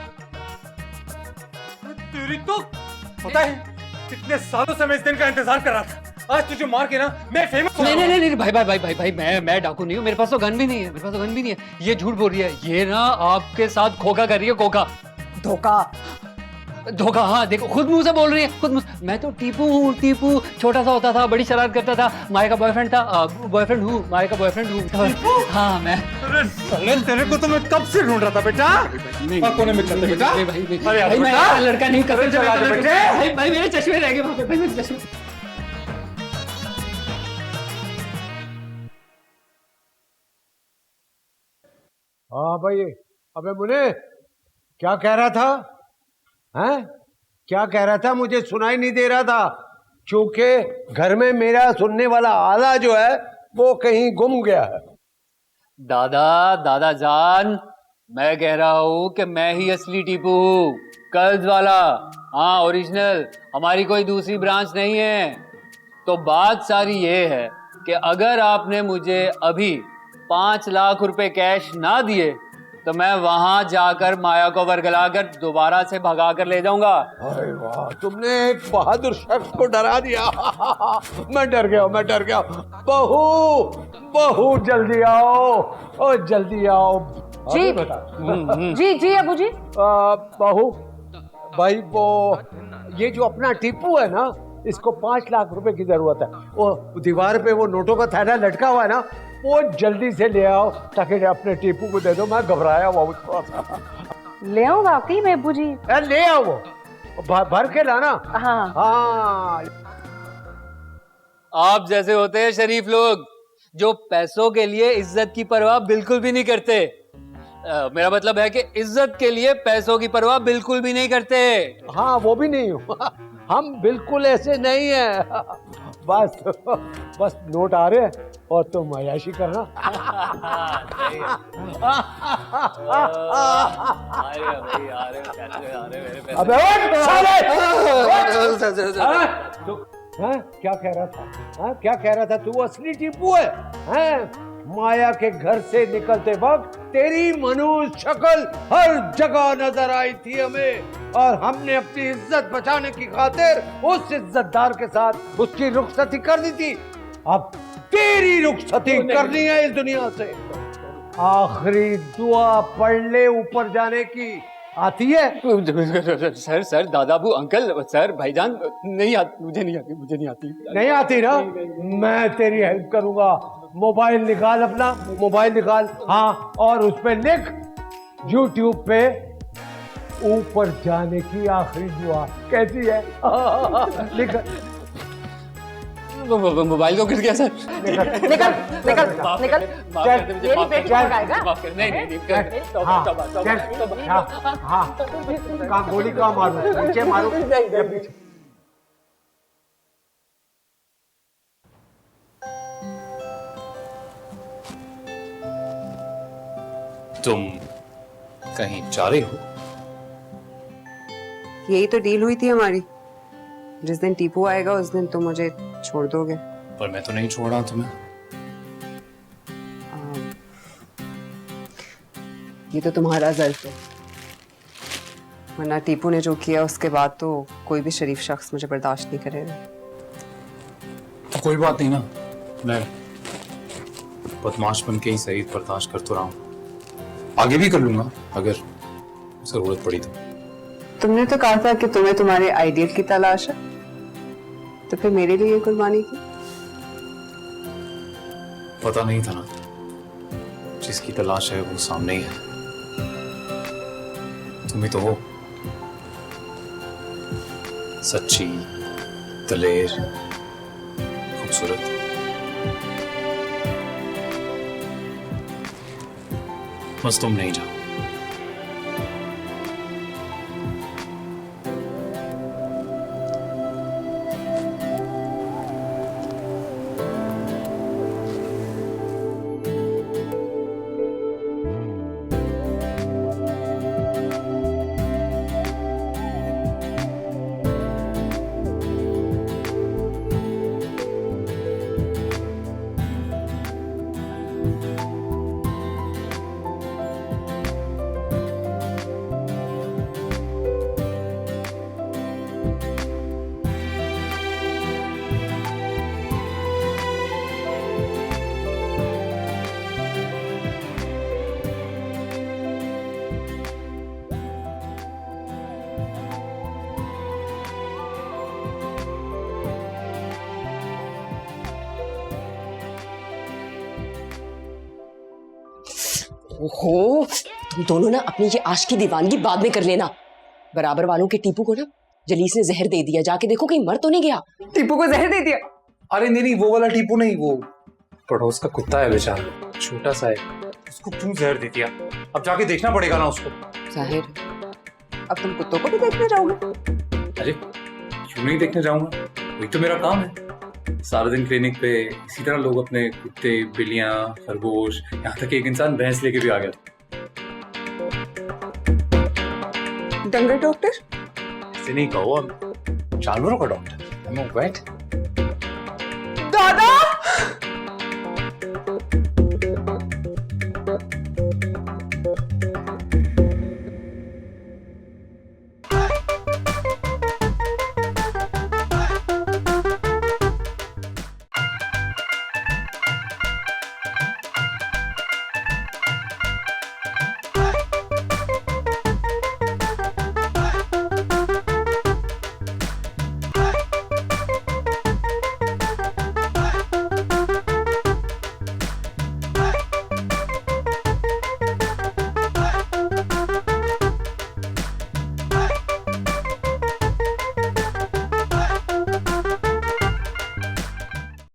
तेरी तो पता है कितने सालों से मैं इस दिन का इंतजार कर रहा था। आज तुझे मार के ना मैं फेमस हो नहीं नहीं नहीं भाई, मैं डाकू नहीं हूँ, मेरे पास तो गन भी नहीं है, ये झूठ बोल रही है, ये ना आपके साथ खोखा कर रही है, खोखा। धोखा, हाँ देखो, खुद मुंह से बोल रही है, खुद मुंह। मैं तो टीपू हूँ, टीपू छोटा सा होता था, बड़ी शरारत करता था, माया का बॉयफ्रेंड हूँ, माया का बॉयफ्रेंड हूँ। हाँ मैं। अरे तेरे को तो मैं कब से ढूंढ रहा था बेटा। कोने में चलते बेटा। भाई मैं ऐसा लड़का नहीं कर। भाई मेरे चश्मे रह गए वहाँ पे, भाई मेरे चश्मे। हाँ भाई, अबे मुने क्या कह रहा था? हैं? क्या कह रहा था? मुझे सुनाई नहीं दे रहा था, क्योंकि घर में मेरा सुनने वाला आला जो है वो कहीं गुम गया है। दादा जान, मैं कह रहा हूँ कि मैं ही असली टीपू हूँ, कर्ज वाला। हाँ ओरिजिनल, हमारी कोई दूसरी ब्रांच नहीं है। तो बात सारी ये है कि अगर आपने मुझे अभी 5 लाख रुपए कैश ना दिए, तो मैं वहां जाकर माया को वर्गलाकर दोबारा से भगा कर ले जाऊंगा। अरे वाह, तुमने एक बहादुर शख्स को डरा दिया। मैं डर गया। बहू जल्दी आओ, ओ जल्दी आओ। जी जी अबू जी। बहू भाई, वो ये जो अपना टीपू है ना, इसको 5 लाख रुपए की जरूरत है। वो दीवार पे वो नोटों का थैला लटका हुआ है ना, वो जल्दी से ले आओ ताकि अपने टीपू को दे दो। मैं घबराया हुआ थोड़ा सा। ले आओ वाकई में अबू जी? ले आओ, वो भर के लाना। हाँ। आप जैसे होते हैं शरीफ लोग, जो पैसों के लिए इज्जत की परवाह बिल्कुल भी नहीं करते। मेरा मतलब है कि इज्जत के लिए पैसों की परवाह बिल्कुल भी नहीं करते। हाँ वो भी नहीं हूँ। हम बिल्कुल ऐसे नहीं है। बस नोट आ रहे हैं और तुम अयाशी करना। अबे क्या कह रहा था? क्या कह रहा था? तू असली टीपू है? माया के घर से निकलते वक्त तेरी मनुष्य शक्ल हर जगह नजर आई थी हमें, और हमने अपनी इज्जत बचाने की खातिर उस इज्जतदार के साथ उसकी रुखसती कर दी थी। अब तेरी रुखसती करनी है इस दुनिया से। आखिरी दुआ पढ़ ले ऊपर जाने की। आती है? सर दादाबू अंकल, सर भाईजान, नहीं आती, मुझे नहीं आती। नहीं आती ना? मैं तेरी हेल्प करूंगा। मोबाइल निकाल अपना, मोबाइल निकाल। हाँ, और उस पे लिख YouTube पे ऊपर जाने की आखिरी दुआ। कैसी है? लिख। मोबाइल तो गिर गया सर। निकल निकल निकल। मेरी बेटी को भगाएगा? हाँ, गोली का मारो, नीचे मारो। तुम कहीं जा रही हो? यही तो डील हुई थी हमारी। जिस दिन टीपू आएगा उस दिन तुम मुझे छोड़ दोगे। पर मैं तो नहीं छोड़ रहा तुम्हें। ये तो तुम्हारा ज़र्फ है, वरना टीपू ने जो किया उसके बाद तो कोई भी शरीफ शख्स मुझे बर्दाश्त नहीं करेगा। तो कोई बात नहीं ना, मैं बदमाश बन के ही सही बर्दाश्त कर तो रहा हूँ, आगे भी कर लूंगा अगर जरूरत पड़ी तो। तुमने तो कहा था कि तुम्हें तुम्हारे आइडियल की तलाश है, तो फिर मेरे लिए कुर्बानी की? पता नहीं था ना, जिसकी तलाश है वो सामने ही है। तुम ही तो हो, सच्ची, दलेर, खूबसूरत। बस तुम नहीं जाओ। ओहो, तुम दोनों ना अपनी ये आश की दीवानगी बाद में कर लेना। बराबर वालों के टीपू को ना जलीस ने जहर दे दिया, जाके देखो कहीं मर तो नहीं गया। टीपू को जहर दे दिया? अरे नहीं, वो वाला टीपू नहीं, वो पड़ोस का कुत्ता है बेचारा, छोटा सा है, उसको क्यों जहर दे दिया? अब जाके देखना पड़ेगा ना उसको। जाहिर, अब तुम कुत्तों को भी देखने जाओगे? अरे क्यों नहीं देखने जाऊंगा, वही तो मेरा काम है। सारा दिन क्लिनिक पे इसी तरह लोग अपने कुत्ते, बिल्लियां, खरगोश, यहाँ तक एक इंसान भैंस लेके भी आ गया। डंगर डॉक्टर? ऐसे नहीं कहो, अब जानवरों का डॉक्टर। I'm a vet। दादा!